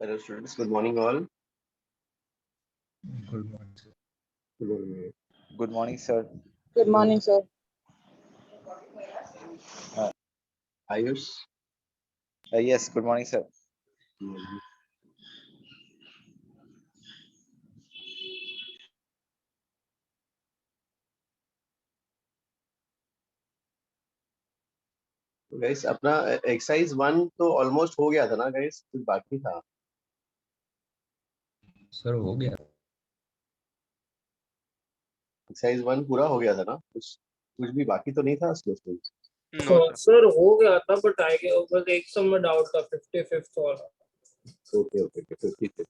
Hello students, good morning all. Good morning, sir. Good morning. Good morning, sir. Good morning, sir. Ayush. Yes, good morning, sir. Guys अपना exercise 1 तो almost हो गया था ना guys, कुछ बाकी था। सर हो गया। एक्सरसाइज 1 पूरा हो गया था ना, कुछ भी बाकी तो नहीं था उसमें। नो सर हो गया था बट आई गया बस एक सम में डाउट था 55th वाला। ओके ओके 50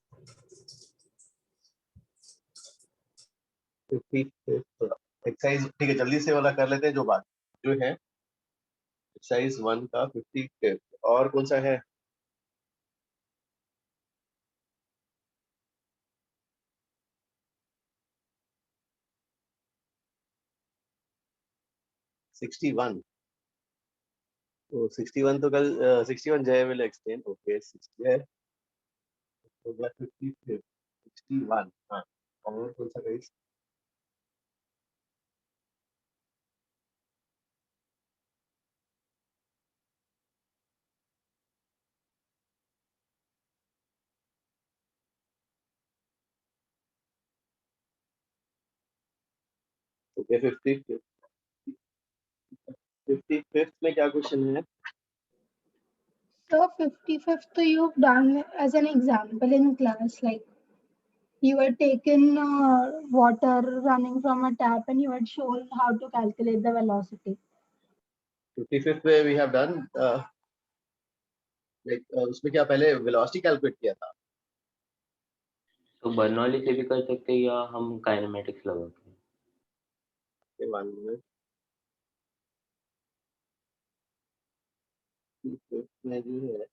एक्सरसाइज ठीक है, जल्दी से वाला कर लेते हैं जो बात जो है एक्सरसाइज 1 का 55 और कौन सा है? Sixty one. तो 61 तो कल 61 जय विल एक्सप्लेन। ओके 60 है हो गया 55 61। हाँ और कौन सा गाइस? ओके 55th में क्या क्वेश्चन है? So 55th you've done as an example in class, like you had taken water running from a tap and you had shown how to calculate the velocity. 55th में we have done like उसमें क्या पहले velocity calculate किया था? तो Bernoulli से भी कर सकते हैं या हम काइनेमेटिक्स लगाते हैं? के वन में 55th में जो है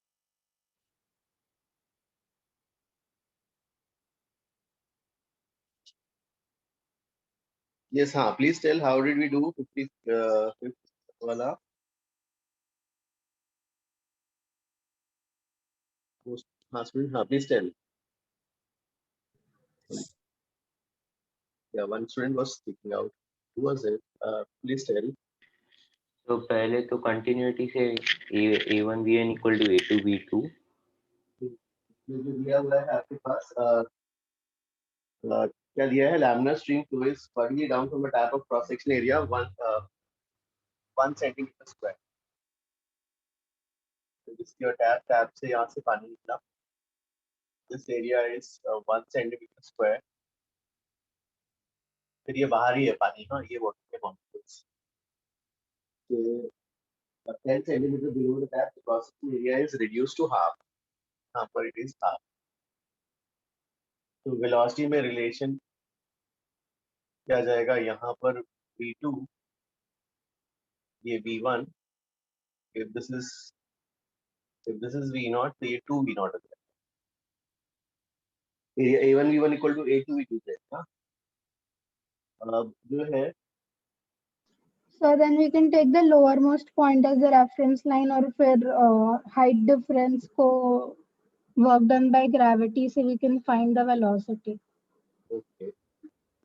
yes हाँ please tell how did we do 55th वाला? हाँ स्टूडेंट, हाँ please tell. Yeah, one student was speaking out. Who was it? Please tell. तो पहले तो कंटिन्यूटी से a1 bn equal to a2 b2। जो दिया हुआ है आपके पास क्या दिया है? Laminar stream flow is vertically down from a tap of cross section area 1 centimeter square. तो जिसकी टैप से यहाँ से पानी निकला, this area is 1 centimeter square. फिर ये बाहर ही है पानी, हाँ ये वाटर के molecules. 10 centimeter below the tap the cross section area is reduced to half. यहाँ पर इट इज हाफ। तो वेलोसिटी में रिलेशन क्या जाएगा यहाँ पर? v2 ये v1, if this is v0 तो ये 2 v0 हो जाएगा। ये a1 v1 equal to a2 v2 जाएगा। अब जो है So then we can take the lowermost point as the reference line और फिर height difference को work done by gravity से we can find the velocity. Okay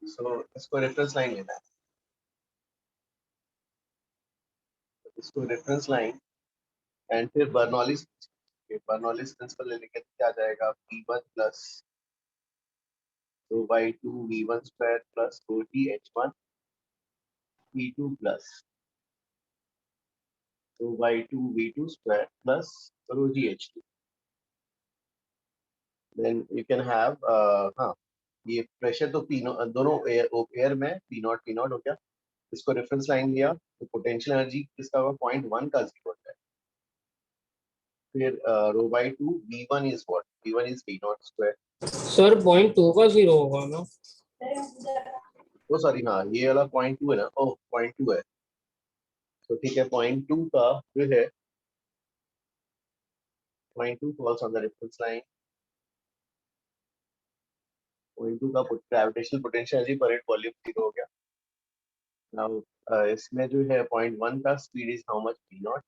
so इसको reference line लेना है, इसको रेफरेंस लाइन एंड फिर बर्नौलीज प्रिंसिपल लेने के क्या जाएगा? v1 प्लस तो y2 v1 square plus 4g h1 v2 plus तो y2 v2 square plus rho g h2। then you can have हाँ ये प्रेशर तो P दोनों एयर में P0 हो गया। इसको रेफरेंस लाइन लिया तो पोटेंशियल एनर्जी किसका होगा? 0.1 का 0 है। फिर rho by 2 v1 is what? v1 is p0 square. Sir 0.2 का 0 होगा ना? ओ सॉरी हाँ ये वाला 0.2 है ना। ओह 0.2 है तो ठीक है। 0.2 का जो है 0.2 falls on the reference line. 0.2 का gravitational potential energy per unit volume 0 हो गया। नाउ इसमें जो है 0.1 का speed is how much? p0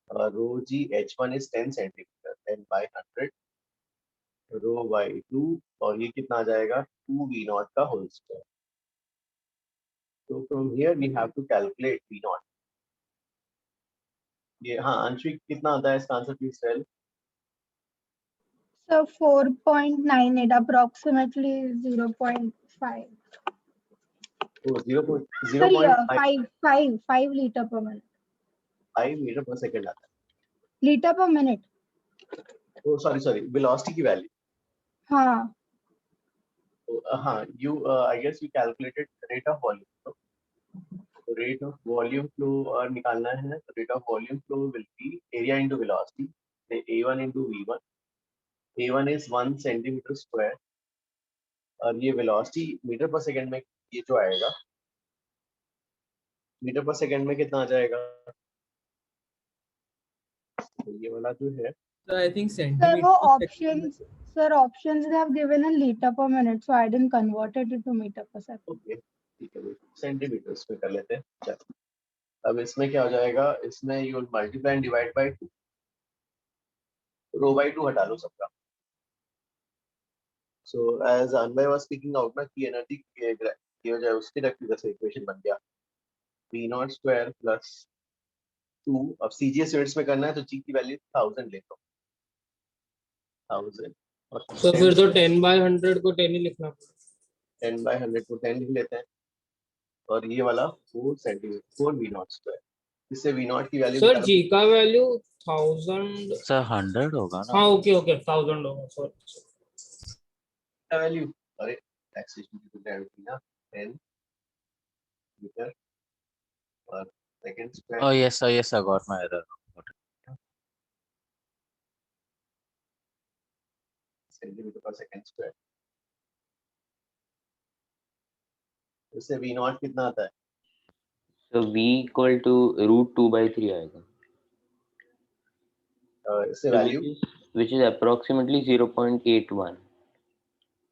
rho g h1 is 10 centimeter 10 by 100 rho by 2 और ये कितना आ जाएगा 2v0 का होल स्क्वायर। तो from here we have to calculate v0। ये हाँ अंशिक कितना आता है इसका answer please tell. So 4.98 approximately 0.5. तो 0.5 Sorry, 5 liter per minute. Metre पर सेकंड आता Liter per minute. है। तो सॉरी वेलोसिटी की वैल्यू। हाँ. तो हाँ you I guess you calculated rate of volume. तो रेट ऑफ वॉल्यूम फ्लो निकालना है तो rate of volume flow will be area into velocity a1 into v1। a1 is 1 centimeter square और ये वेलोसिटी मीटर पर सेकंड में ये जो आएगा मीटर पर सेकंड में कितना आ जाएगा। तो ये वाला जो है So I think Sir, centimeter वो per second. options they have given in liter per minute, so I didn't convert it into meter per second. Okay ठीक है सेंटीमीटर्स में कर लेते हैं। चलो अब इसमें क्या हो जाएगा इसमें you multiply and divide by 2 rho by 2 हटा लो सबका। So as Anvay was speaking out ना की एनर्जी की हो जाए उसके रख जैसे इक्वेशन बन गया v0 स्क्वायर प्लस 2। अब सीजीएस यूनिट्स में करना है तो g की वैल्यू 1000 ले लो 1000 और तो फिर तो 10/100 को 10 ही लिखना पड़ेगा। 10/100 को 10 लिख लेते हैं और ये वाला 4 सेंटीमीटर 4 v0 स्क्वायर। इससे v0 की वैल्यू सर जी का वैल्यू 1000। सर 100 होगा ना? हाँ ओके 1000 होगा सॉरी। वैल्यू अरे टैक्सेशन की ग्रेविटी ना 10 मीटर और second square. Oh yes sir, got my error. Centimetre पर सेकंड स्क्वायर। इससे v0 कितना आता है। So v equal to √2/3 आएगा। इससे So value which is approximately 0.81।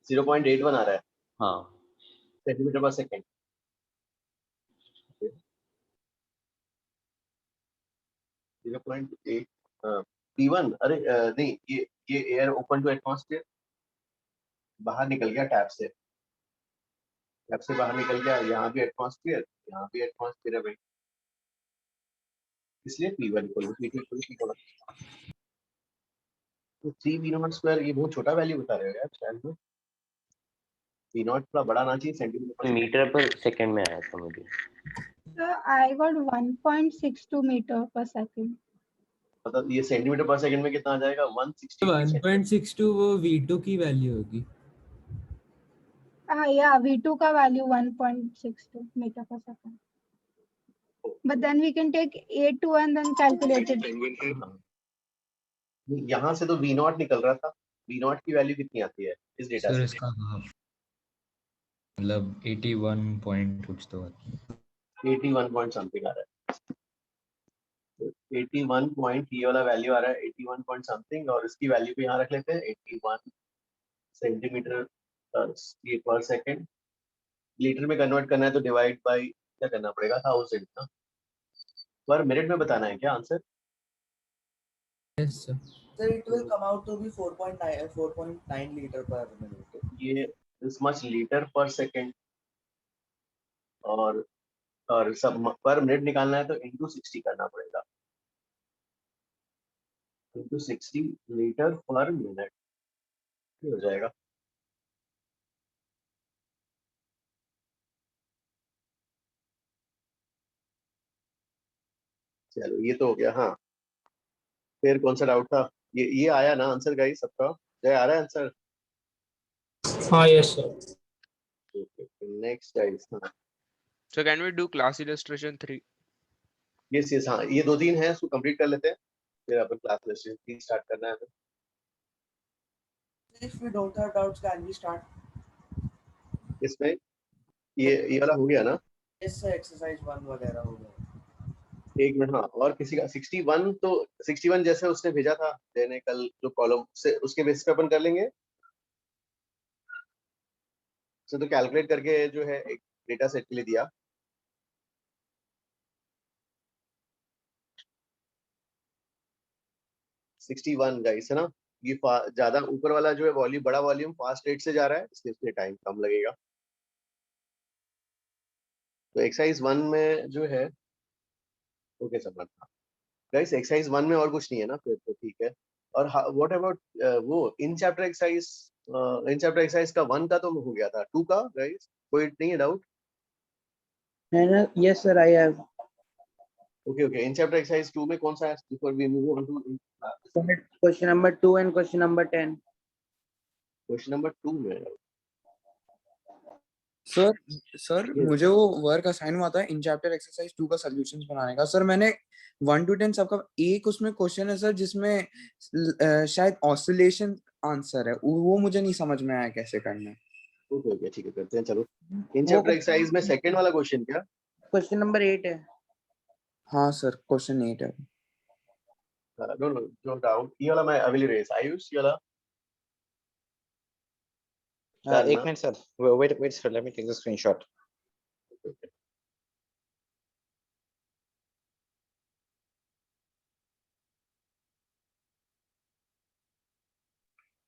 0.81 आ रहा है हाँ सेंटीमीटर पर second. Zero point eight P1 अरे नहीं ये एयर ओपन टू एटमॉस्फेयर बाहर निकल गया टैप से बाहर निकल गया। यहाँ भी एटमॉस्फेयर है भाई इसलिए P1 इक्वल टू तो 3v0 स्क्वायर। ये बहुत छोटा वैल्यू बता रहे हो यार शायद में v0 थोड़ा बड़ा आना चाहिए सेंटीमीटर मीटर पर सेकंड में आया था मुझे। So I got 1.62 meter per second. मतलब ये सेंटीमीटर पर सेकंड में कितना आ जाएगा 160 1.62 वो V2 की वैल्यू होगी। Yeah, V2 का value 1.62 meter per second. But then we can take A2 and then calculate it. यहाँ से तो v0 निकल रहा था। v0 की वैल्यू कितनी आती है इस डेटा सर से। इसका मतलब 81 पॉइंट कुछ तो 81 पॉइंट समथिंग आ रहा है। 81 पॉइंट ये वाला वैल्यू आ रहा है 81 पॉइंट समथिंग और इसकी वैल्यू को यहाँ रख लेते हैं 81 सेंटीमीटर ये पर सेकंड। लीटर में कन्वर्ट करना है तो डिवाइड बाय क्या करना पड़ेगा 1000 ना पर मिनट में बताना है क्या answer. Yes sir. Sir, it will come out to be 4.9 liter per minute. ये दिस मच लीटर पर सेकंड और सब पर मिनट निकालना है तो इंटू 60 करना पड़ेगा इंटू 60 लीटर पर मिनट हो जाएगा। चलो ये तो हो गया। हाँ फिर कौन सा डाउट था ये आया ना आंसर गाइस सबका जय आ रहा है आंसर। हाँ यस सर। Next guys. हाँ So can we do class illustration 3? Yes हाँ ये 2-3 है इसको कंप्लीट कर लेते हैं फिर अपन क्लास लेसन 3 स्टार्ट करना है। If we don't have doubts, can we start? इसमें ये वाला हो गया ना। Yes sir, exercise 1 वगैरह हो गया। एक मिनट हाँ और किसी का 61 तो 61 जैसे उसने भेजा था देने कल जो कॉलम से उसके बेस पे अपन कर लेंगे। तो कैलकुलेट करके जो है एक डेटा सेट के लिए दिया 61 गाइस है ना ये ज्यादा ऊपर वाला जो है वॉल्यूम, बड़ा वॉल्यूम फास्ट रेट से जा रहा है, इसलिए टाइम कम लगेगा। तो एक्सरसाइज 1 में जो है ओके समझ गाइस, एक्सरसाइज 1 में और कुछ नहीं है ना, फिर तो ठीक है। और व्हाट अबाउट वो इन चैप्टर एक्सरसाइज का 1 का तो हो गया था, 2 का गाइस कोई नहीं है डाउट? Yes, sir, I have. Okay in chapter exercise 2 में कौन सा है before we move on to Question number 2 and question number 10. Question number 2 में? Sir Yes. मुझे वो वर्क असाइन हुआ था इन चैप्टर एक्सरसाइज 2 का सॉल्यूशंस बनाने का। सर मैंने 1 to 10 सबका एक उसमें क्वेश्चन है सर जिसमें शायद ऑसिलेशन आंसर है, वो मुझे नहीं समझ में आया कैसे करना है। ओके ठीक है, करते हैं चलो। इन चैप्टर एक्सरसाइज में सेकंड वाला क्वेश्चन क्या? Question number 8 है। हाँ सर क्वेश्चन 8 है। नो डाउट, ये वाला मैं अभी रेस आयुष, ये वाला एक minute sir, wait sir, let me take the screenshot.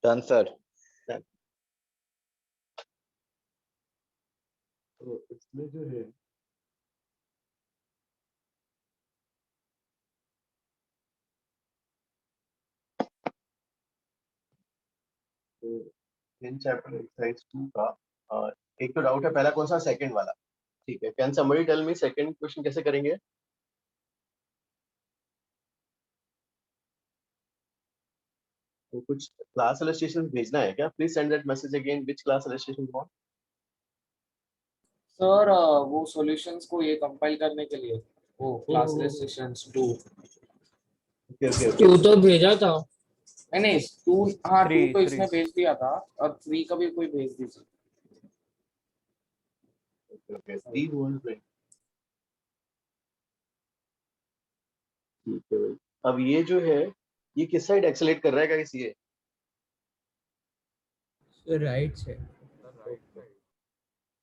Done sir. तो इसमें जो है इन चैप्टर एक्सरसाइज 2 का एक तो डाउट है, पहला कौन सा? सेकंड वाला, ठीक है। Can somebody tell me second question कैसे करेंगे? तो कुछ क्लास इलस्ट्रेशन भेजना है क्या? Please send that message again, which class illustration you want? Sir वो सॉल्यूशंस को ये कंपाइल करने के लिए वो क्लास इलस्ट्रेशंस 2। ओके तू तो भेजा था। नहीं 2, हाँ 2 तो 3 इसने भेज दिया था और 3 का भी कोई भेज दीजिए। ओके 3 वोल्ट पे ठीक है भाई। अब ये जो है ये किस साइड एक्सेलेरेट कर रहा है गाइस? ये राइट से।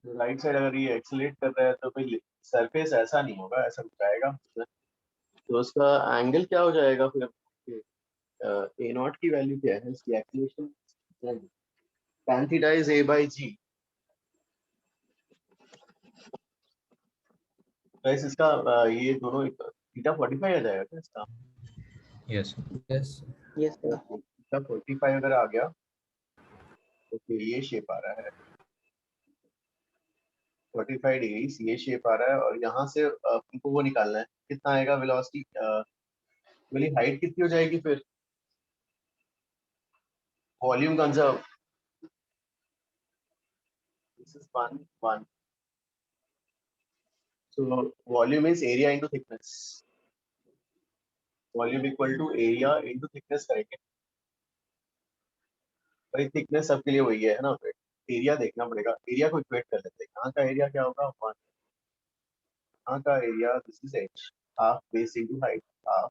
राइट साइड अगर ये एक्सेलेरेट कर रहा है तो भाई सरफेस ऐसा नहीं होगा, ऐसा जाएगा। तो उसका एंगल क्या हो जाएगा फिर? ए नॉट की वैल्यू क्या है इसकी acceleration? tan theta is a by g। Guys इसका ये दोनों थीटा 45 आ जाएगा क्या इसका? Yes Yes sir. थीटा 45 अगर आ गया तो फिर ये शेप आ रहा है 45 डिग्री, ये शेप आ रहा है। और यहाँ से हमको वो निकालना है, कितना आएगा वेलोसिटी, वाली हाइट कितनी हो जाएगी फिर? Volume conserve, this is 1 so volume is area into thickness, volume equal to area into thickness करेंगे भाई। थिकनेस सबके लिए वही है ना, फिर एरिया देखना पड़ेगा। एरिया को इक्वेट कर लेते हैं। यहाँ का एरिया क्या होगा? 1, यहाँ का area this is h, half base into height, half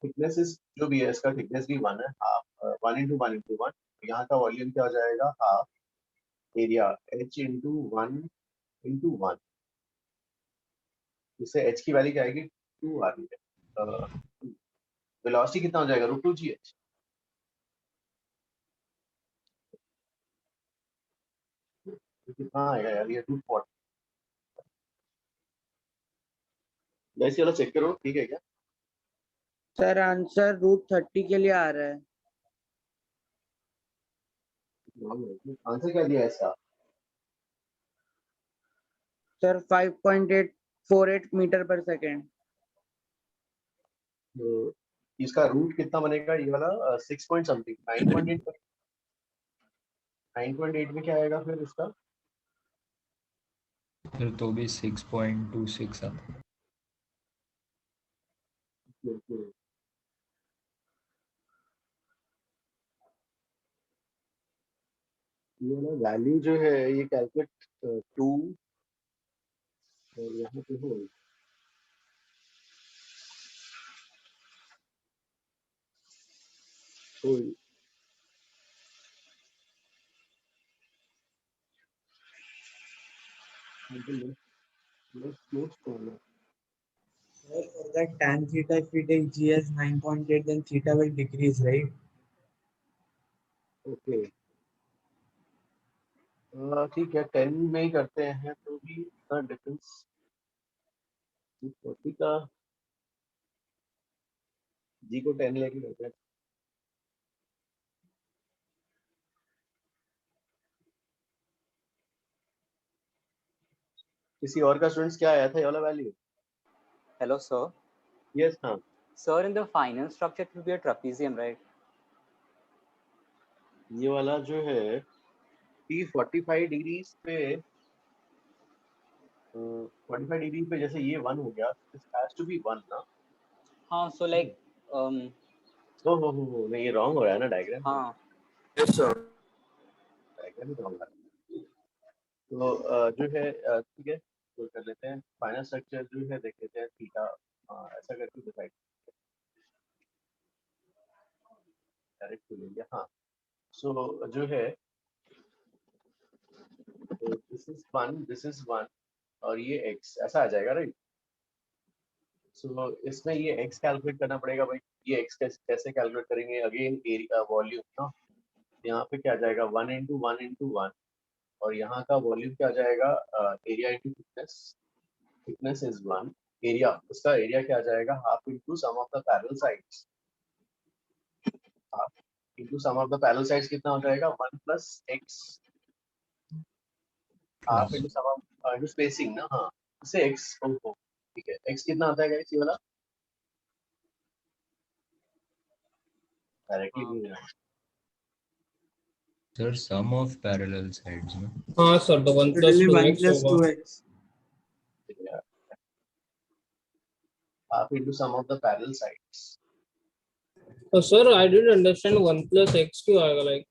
thickness is जो भी है इसका थिकनेस भी 1 है, हाफ 1 into 1 into 1। यहाँ का वॉल्यूम क्या हो जाएगा? Half area h into 1 into 1। इससे h की वैल्यू क्या आएगी? 2 आ रही है। वेलोसिटी कितना हो जाएगा? √2gh। कितना आएगा यार ये? 240। वैसे वाला चेक करो, ठीक है क्या? सर आंसर √30 के लिए आ रहा है। आंसर क्या दिया है इसका? सर 5.848 मीटर पर सेकेंड। तो इसका रूट कितना बनेगा? ये वाला 6 पॉइंट समथिंग 9.8 9.8 में क्या आएगा फिर इसका? फिर तो भी 6.26 आता है। ये वाला वैल्यू जो है ये कैलकुलेट 2 और यहाँ पे हो तो For that tan theta, if we take g as 9.8, then theta will decrease, right? Okay ठीक है 10 में ही करते हैं तो भी इतना डिफरेंस 40 का जी को 10 लेके करते हैं। किसी और का स्टूडेंट्स क्या आया था ये वाला वैल्यू? Hello, sir. यस हाँ Sir, in the final structure, it will be a trapezium, right? ये वाला जो है P 45 डिग्री पे 45 डिग्री पे जैसे ये 1 हो गया दिस हैज टू बी 1 ना। हाँ, so like, हो नहीं ये रॉन्ग हो रहा है ना डायग्राम। हाँ, यस सर डायग्राम ही रॉन्ग है। तो जो है ठीक है तो कर लेते हैं फाइनल स्ट्रक्चर जो है देख लेते हैं थीटा ऐसा करके डिसाइड डायरेक्ट ले लिया। हाँ सो जो है दिस इज 1 और ये x ऐसा आ जाएगा राइट। सो इसमें ये x कैलकुलेट करना पड़ेगा भाई। ये x कैसे कैलकुलेट करेंगे अगेन एरिया वॉल्यूम ना। यहाँ पे क्या आ जाएगा 1 into 1 into 1 और यहाँ का वॉल्यूम क्या आ जाएगा area into thickness is 1 area उसका एरिया क्या आ जाएगा half into sum of the parallel sides half into sum of the parallel sides कितना हो जाएगा 1 plus x half into sum of into spacing ना। हाँ इससे x ओहो ठीक है x कितना आता है गाइस ये वाला डायरेक्टली नहीं है sir sum of parallel sides में। हाँ सर तो 1 plus 2x होगा। half into sum of the parallel sides. तो sir I didn't understand 1 plus x क्यों आएगा like?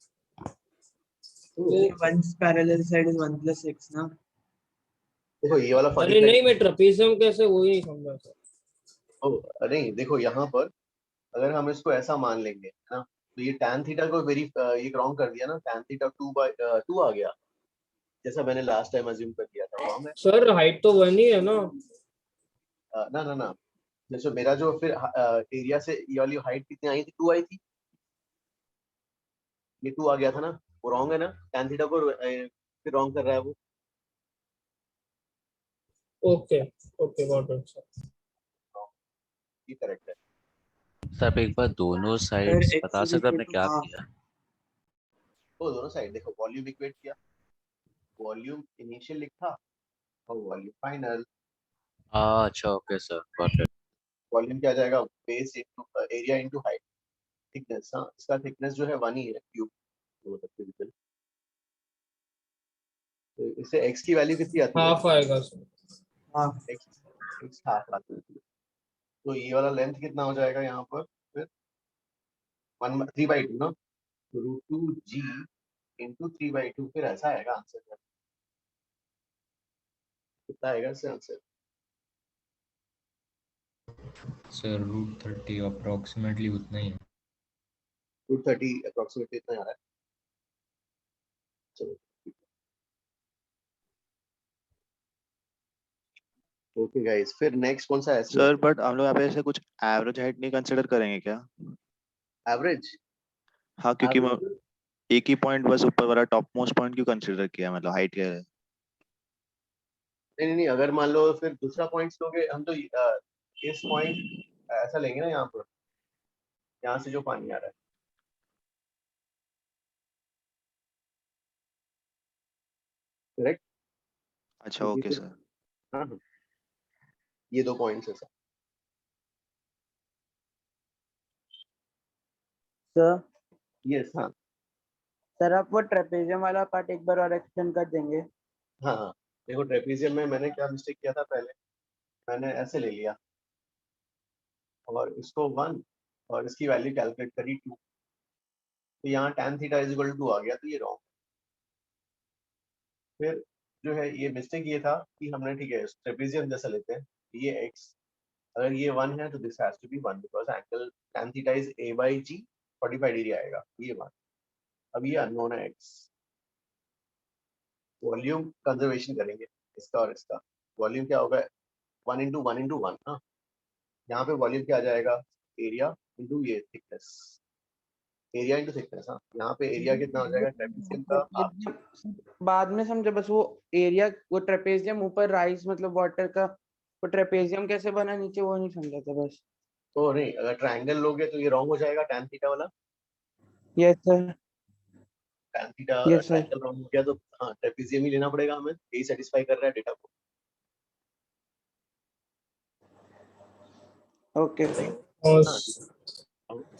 One's parallel side is 1 plus x ना। देखो ये वाला अरे नहीं मैं ट्रेपेजियम कैसे वही नहीं समझा सर। ओ नहीं देखो यहाँ पर अगर हम इसको ऐसा मान लेंगे है ना तो ये tan थीटा को वेरी ये रॉन्ग कर दिया ना tan थीटा 2 आ गया जैसा मैंने लास्ट टाइम अज्यूम कर दिया था रॉन्ग है। सर हाइट तो 1 ही है ना। ना जैसे मेरा जो फिर एरिया से ये वाली हाइट कितनी आई थी 2 आई थी ये 2 आ गया था ना वो रॉन्ग है ना tan थीटा को फिर रॉन्ग कर रहा है वो। ओके गॉट इट सर ये करेक्ट है। सर एक बार दोनों साइड्स बता सकते आपने क्या किया? तो दोनों साइड देखो वॉल्यूम इक्वेट किया वॉल्यूम इनिशियल लिखा और वॉल्यूम फाइनल। अच्छा okay sir got it. Volume क्या आ जाएगा base into area into height thickness. हाँ इसका थिकनेस जो है 1 ही है क्यूब तो तो इससे x की वैल्यू कितनी आती है हाफ आएगा सर। हाफ x हाफ आती है तो ये वाला लेंथ कितना हो जाएगा यहाँ पर फिर 3/2 ना तो √2g into 3/2 फिर ऐसा आएगा आंसर कितना आएगा इससे आंसर सर √30 अप्रोक्सीमेटली उतना ही है। √30 अप्रोक्सीमेटली इतना आ रहा है। चलो ओके गाइस फिर नेक्स्ट कौन सा है सर बट हम लोग यहाँ पे ऐसे कुछ एवरेज हाइट नहीं कंसीडर करेंगे क्या? एवरेज हाँ क्योंकि एक ही पॉइंट बस ऊपर वाला टॉप मोस्ट पॉइंट क्यों कंसीडर किया मतलब हाइट के? नहीं अगर मान लो फिर दूसरा पॉइंट लोगे हम तो इस पॉइंट ऐसा लेंगे ना यहाँ पर यहाँ से जो पानी आ रहा है करेक्ट। अच्छा ओके सर। हाँ ये 2 पॉइंट्स है सर। सर यस हाँ सर आप वो ट्रेपेजियम वाला पार्ट एक बार और एक्सप्लेन कर देंगे। हाँ देखो ट्रेपेजियम में मैंने क्या मिस्टेक किया था पहले मैंने ऐसे ले लिया और इसको 1 और इसकी वैल्यू कैलकुलेट करी 2 तो यहाँ tan theta is equal to 2 आ गया तो ये रॉन्ग। फिर जो है ये मिस्टेक ये था कि हमने ठीक है ट्रेपेजियम जैसा लेते हैं ये x अगर ये 1 है तो this has to be 1 because angle tan theta is a/g 45 degree आएगा ये 1। अब ये अननोन है x वॉल्यूम कंजर्वेशन करेंगे इसका और इसका वॉल्यूम क्या होगा 1 into 1 into 1 ना यहाँ पे वॉल्यूम क्या आ जाएगा एरिया इंटू ये थिकनेस एरिया इंटू थिकनेस। हाँ, यहाँ पे एरिया कितना हो जाएगा ट्रेपेजियम का? बाद में समझे, बस वो एरिया, वो ट्रेपेजियम ऊपर राइज मतलब वाटर का, वो ट्रेपेजियम कैसे बना नीचे वो नहीं समझा था बस। तो नहीं, अगर ट्रायंगल लोगे तो ये रॉन्ग हो जाएगा tan थीटा वाला। Yes sir. tan theta yes sir. Triangle wrong हो गया तो हाँ ट्रेपेजियम ही लेना पड़ेगा हमें, यही सेटिस्फाई कर रहा है डेटा को। ओके हाँ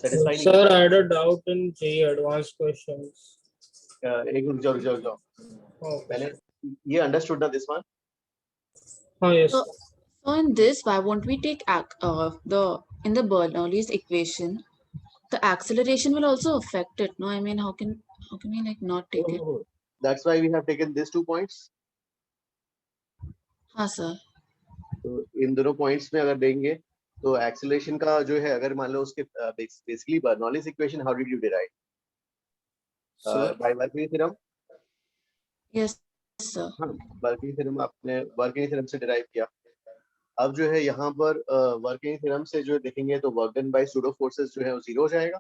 सेटिस्फाई नहीं Sir, कर I रहा had a doubt in JEE advanced questions. है। एक रुक जाओ पहले ये अंडरस्टूड ना this one. Oh, yes. So in this, why won't we take in the Bernoulli's equation, the acceleration will also affect it, no? I mean, how can we like not take it? That's why we have taken these 2 points. हाँ sir. तो इन दोनों points में अगर देंगे तो acceleration का जो है, अगर मान लो उसके basically Bernoulli's equation how did you derive? By working theorem. Yes sir. हाँ, वर्किंग थ्योरम आपने वर्किंग थ्योरम से डिराइव किया। अब जो है यहाँ पर वर्किंग थ्योरम से जो देखेंगे तो work done by pseudo forces जो है वो 0 हो जाएगा,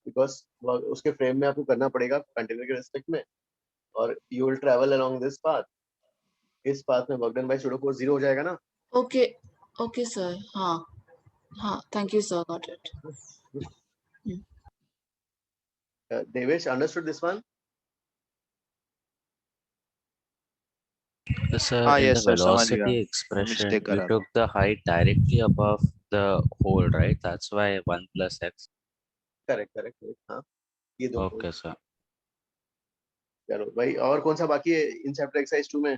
बिकॉज उसके फ्रेम में आपको करना पड़ेगा कंटेनर के रिस्पेक्ट में, और you will travel along this path. इस पाथ में work done by pseudo force 0 हो जाएगा ना। Okay sir. हाँ, thank you sir, got it. Devesh, understood this one? Sir, हाँ in the yes sir, समझ गया, velocity expression, मिस्टेक you करा था। took the height directly above the hole, right? That's why 1 plus x. Correct. हाँ, ये दो Okay, sir. चलो भाई, और कौन सा बाकी है इन चैप्टर एक्सरसाइज 2 में?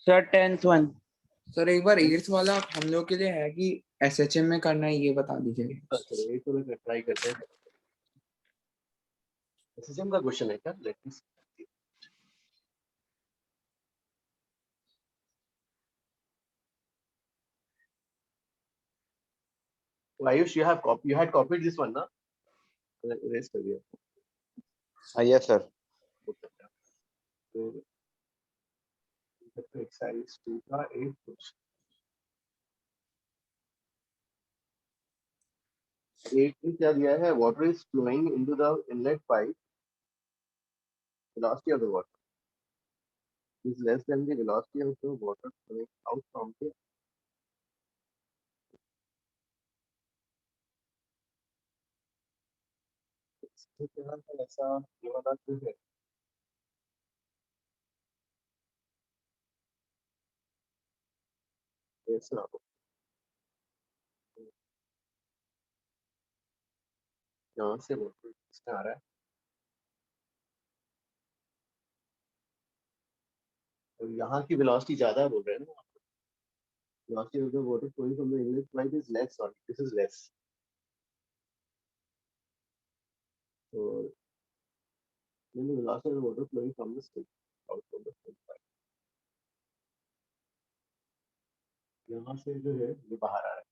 Sir 10th one. सर एक बार 8th वाला हम लोग के लिए है कि एसएचएम में करना है, ये बता दीजिए। चलो एक तो ट्राई करते हैं। एसएसएम का क्वेश्चन है क्या? Let me see. Ayush, you had copied this one ना? erase कर दिया। Yes, sir. तो एक्सरसाइज 2 का एक क्वेश्चन 8 में क्या दिया है? Water is flowing into the inlet pipe, velocity of the water is less than the velocity of the water flowing out from the ऐसा ये वाला जो है ऐसा यहाँ से वाटर इसमें आ रहा है, तो यहाँ की वेलोसिटी ज्यादा बोल रहे हैं ना। velocity of the water flowing from the inlet pipe is less, or this is less. So then the velocity of the water flowing from the stick out from the stick pipe, यहाँ से जो है ये बाहर आ रहा है।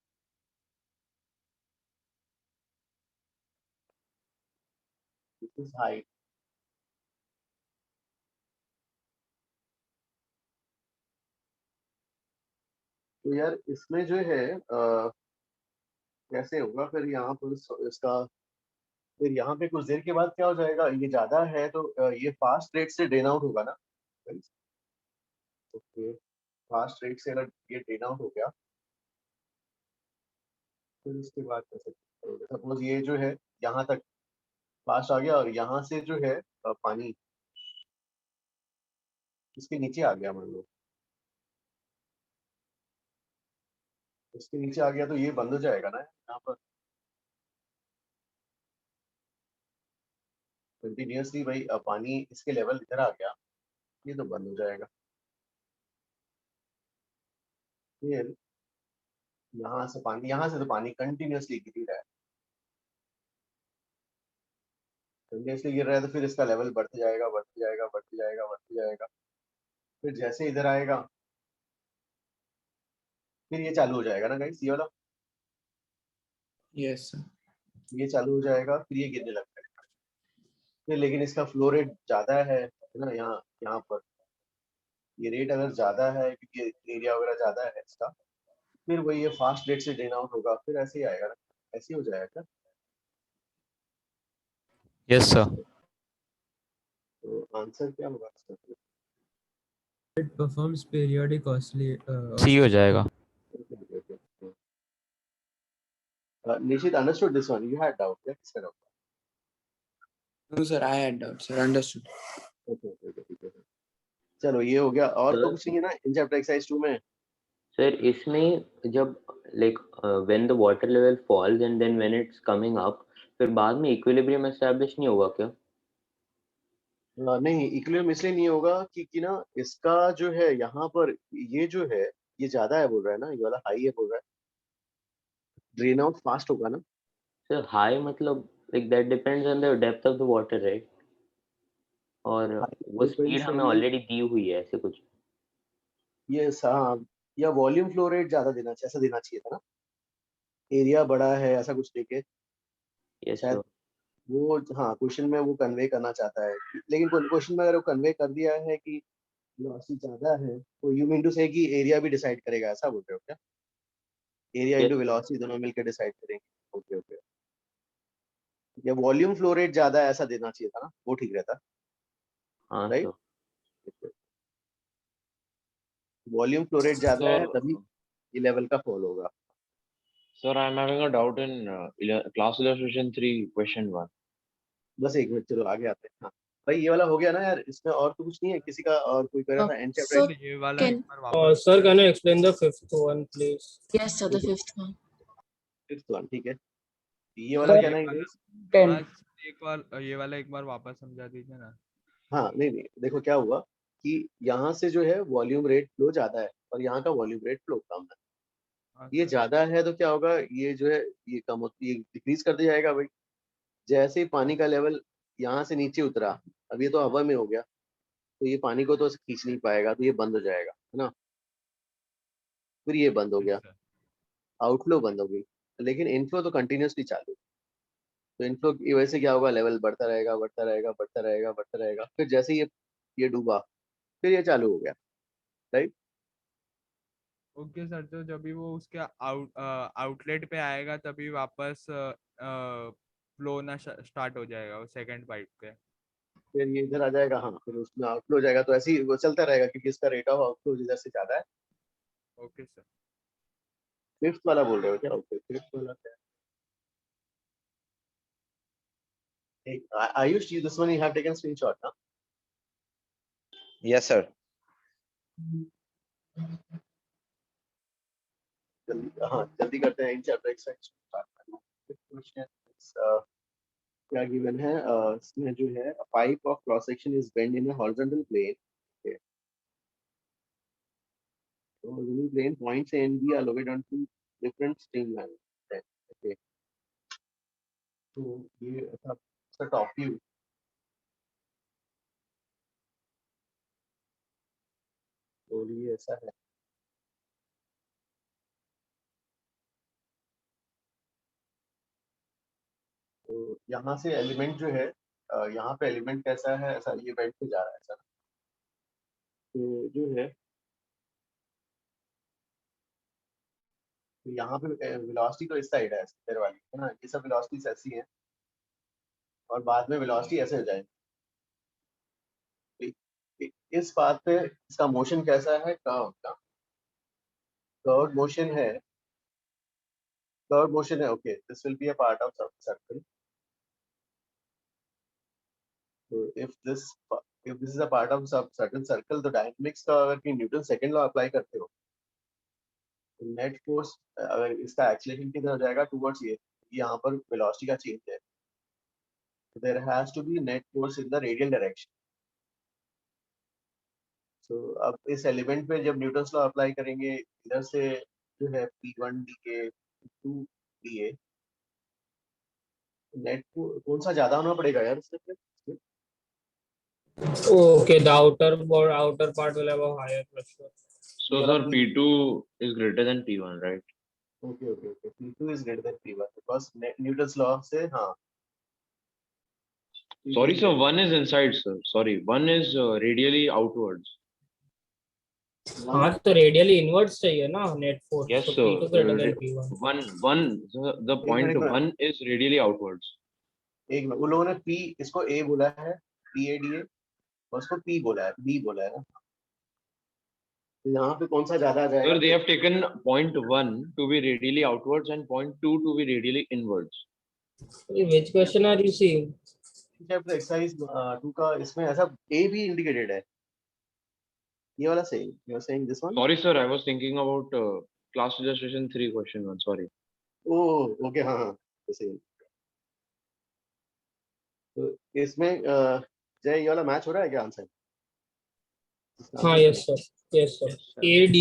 This is height. तो यार इसमें जो है कैसे होगा फिर यहाँ पर इसका, फिर यहाँ पे कुछ देर के बाद क्या हो जाएगा? ये ज्यादा है तो ये फास्ट रेट से ड्रेन आउट होगा ना। ओके, फास्ट रेट से अगर ये ड्रेन आउट हो गया फिर उसके बाद कैसे करोगे? सपोज ये जो है यहाँ तक फास्ट आ गया और यहाँ से जो है पानी इसके नीचे आ गया, मान लो इसके नीचे आ गया तो ये बंद हो जाएगा ना यहाँ पर कंटिन्यूअसली। भाई पानी इसके लेवल इधर आ गया, ये तो बंद हो जाएगा। फिर यहाँ से तो पानी कंटिन्यूअसली गिर ही रहा है, कंटिन्यूअसली गिर रहा है, तो फिर इसका लेवल बढ़ते जाएगा बढ़ते जाएगा बढ़ते जाएगा बढ़ते जाएगा। फिर जैसे इधर आएगा फिर ये चालू हो जाएगा ना गाइस, ये वाला यस ये चालू हो जाएगा, फिर ये गिरने लगता है। फिर लेकिन इसका फ्लो रेट ज्यादा है ना, यहाँ पर ये रेट अगर ज्यादा है क्योंकि एरिया वगैरह ज्यादा है इसका, फिर वही ये फास्ट रेट से ड्रेन आउट होगा, फिर ऐसे ही आएगा ना, ऐसे ही हो जाएगा। Yes sir. तो आंसर क्या होगा इसका? It performs periodic सी हो जाएगा। Nishit understood this one. You had doubt, yeah? Instead of No sir, I had doubt sir. Understood. okay, ठीक है। चलो ये हो गया, और तो कुछ नहीं है ना इन चैप्टर एक्सरसाइज 2 में? सर इसमें जब like when the water level falls and then when it's coming up, फिर बाद में इक्विलिब्रियम एस्टैब्लिश नहीं होगा क्या? नहीं, इक्विलिब्रियम इसलिए नहीं होगा क्योंकि ना इसका जो है यहाँ पर ये जो है ये ज्यादा है बोल रहा है ना, ये वाला हाई है बोल रहा है, ड्रेन आउट फास्ट होगा ना। सर हाई मतलब like that depends on the depth of the water right, और वो स्पीड हमें ऑलरेडी दी हुई है ऐसे कुछ। ये हाँ, या वॉल्यूम फ्लो रेट ज्यादा देना चाहिए, ऐसा देना चाहिए था ना, एरिया बड़ा है ऐसा कुछ देके शायद वो, हाँ क्वेश्चन में वो कन्वे करना चाहता है, लेकिन क्वेश्चन में अगर वो कन्वे कर दिया है कि वेलोसिटी ज्यादा है तो यू मीन टू से कि एरिया भी डिसाइड करेगा, ऐसा बोल रहे हो क्या? एरिया इनटू वेलोसिटी दोनों मिलकर डिसाइड करेंगे। ओके ओके, या वॉल्यूम फ्लो रेट ज्यादा है ऐसा देना चाहिए था ना, वो ठीक रहता। हाँ राइट, वॉल्यूम फ्लो रेट ज्यादा है तभी ये लेवल का फॉल होगा। Sir, I'm having a doubt in class illustration 3, question 1. बस एक मिनट, चलो आगे आते हैं। हाँ भाई ये वाला हो गया ना यार, इसमें और तो कुछ नहीं है किसी का, और कोई कह रहा था एंड चैप्टर ये वाला एक बार वापस। Sir, can you explain the fifth one, please? Yes, sir, the fifth one. Fifth one, ठीक है। ये वाला क्या ना ये वाला एक बार वापस समझा दीजिए ना। हाँ नहीं नहीं, देखो क्या हुआ कि यहाँ से जो है वॉल्यूम रेट फ्लो ज्यादा है और यहाँ का वॉल्यूम रेट फ्लो कम है। ये ज्यादा है तो क्या होगा, ये जो है ये कम होती, ये डिक्रीज कर दिया जाएगा भाई। जैसे ही पानी का लेवल यहाँ से नीचे उतरा, अब ये तो हवा में हो गया, तो ये पानी को तो खींच नहीं पाएगा, तो ये बंद हो जाएगा, है ना। फिर ये बंद हो गया, आउटफ्लो बंद हो गई, लेकिन इनफ्लो तो कंटिन्यूसली चालू। तो इनफ्लो की वजह से क्या होगा, लेवल बढ़ता रहेगा बढ़ता रहेगा बढ़ता रहेगा बढ़ता रहेगा, फिर जैसे ये डूबा फिर ये चालू हो गया, राइट। ओके सर, तो जब भी वो उसके आउटलेट पे आएगा तभी वापस फ्लो होना स्टार्ट हो जाएगा वो सेकंड पाइप पे। फिर ये इधर आ जाएगा, हाँ फिर उसमें आउटफ्लो हो जाएगा, तो ऐसे ही वो चलता रहेगा क्योंकि इसका रेट ऑफ आउटफ्लो इधर से ज्यादा है। Okay sir. फिफ्थ वाला बोल रहे हो क्या? ओके, फिफ्थ वाला क्या है? Ayush, you this one you have taken screenshot, ना? Yes, sir. जल्दी करते हैं इन चैप्टर एक्सरसाइज क्वेश्चन। क्या गिवन है इसमें जो है, pipe of cross section is bend in a horizontal plane, तो horizontal plane points A and B are located on two different streamline. Okay, तो ये ऐसा टॉप व्यू, तो ये ऐसा है। तो यहाँ से एलिमेंट जो है, यहाँ पे एलिमेंट कैसा है, ऐसा ये बेंड पे जा रहा है ऐसा। तो जो है तो यहाँ पे वेलोसिटी तो इस साइड है इधर वाली, है ना, ये सब वेलोसिटीज ऐसी है और बाद में वेलोसिटी ऐसे हो जाएगी। इस बात पे इसका मोशन कैसा है, कर्व का, कर्व मोशन है, कर्व मोशन है। Okay, this will be a part of circle. तो if this is a part of certain circle, तो डायनेमिक्स का अगर कि न्यूटन सेकंड लॉ अप्लाई करते हो, नेट फोर्स अगर इसका एक्सीलरेशन किधर हो जाएगा, टुवर्ड्स ये, यहाँ पर वेलोसिटी का चेंज है, there has to be net force in the radial direction. तो अब इस एलिमेंट पे जब न्यूटन्स लॉ अप्लाई करेंगे, इधर से जो है P1 dk 2 dA, नेट कौन सा ज्यादा होना पड़ेगा यार इससे फिर? Okay, the outer part will have a higher pressure. So sir, P2 is greater than P1, right? Okay. P2 is greater than P1 because Newton's law से, हाँ। Sorry sir, one is inside sir. Sorry, one is radially outwards. हाँ तो radially inverts चाहिए ना net force, Yes, तो sir. P2 greater than P1. The point एक minute, one is radially outwards. एक minute, उन लोगों ने P इसको A बोला है, PADA, और उसको P बोला है, B बोला है ना, तो यहाँ पे कौन सा ज्यादा आ जाएगा? Sir, they have taken point one to be radially outwards and point two to be radially inwards. Which question are you seeing? Chapter exercise 2 का इसमें ऐसा A भी इंडिकेटेड है, ये वाला सही, you are saying this one? Sorry, sir, I was thinking about class registration 3 question 1. Sorry. Oh okay, हाँ हाँ, तो सही। तो इसमें जय ये वाला मैच हो रहा है क्या आंसर? हाँ, yes sir, yes sir. AD,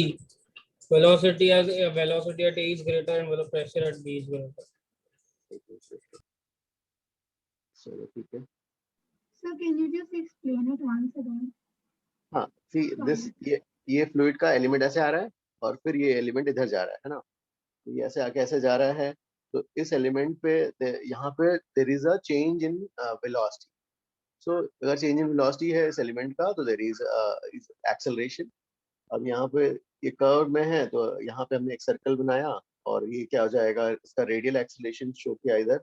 velocity at A is greater and the pressure at B is greater. चलो ठीक है। So can you just explain it once again? हाँ, सी दिस, ये फ्लूइड का एलिमेंट ऐसे आ रहा है और फिर ये एलिमेंट इधर जा रहा है ना, तो ये ऐसे आके ऐसे जा रहा है, तो इस एलिमेंट पे यहाँ पे there is a change in velocity. So अगर चेंज इन वेलोसिटी है इस एलिमेंट का, तो देयर इज एक्सेलरेशन। अब यहाँ पे ये कर्व में है, तो यहाँ पे हमने एक सर्कल बनाया, और ये क्या हो जाएगा, इसका रेडियल एक्सेलरेशन शो किया इधर,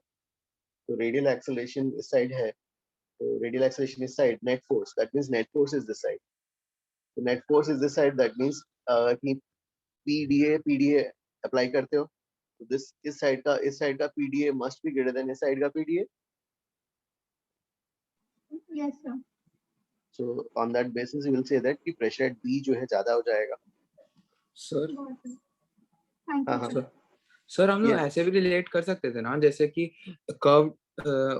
तो रेडियल एक्सेलरेशन इस साइड है, तो रेडियल एक्सेलरेशन इस side, net force, that means net force is this side, तो net force is this side, that means कि पीडीए अप्लाई करते हो, तो दिस इस साइड का PDA must be greater than इस साइड का PDA. Yes sir. So on that basis you will say that कि pressure at B जो है ज्यादा हो जाएगा। Sir Got it. Thank हाँ you. हाँ, सर हम लोग Yes. ऐसे भी रिलेट कर सकते थे ना, जैसे कि कर्व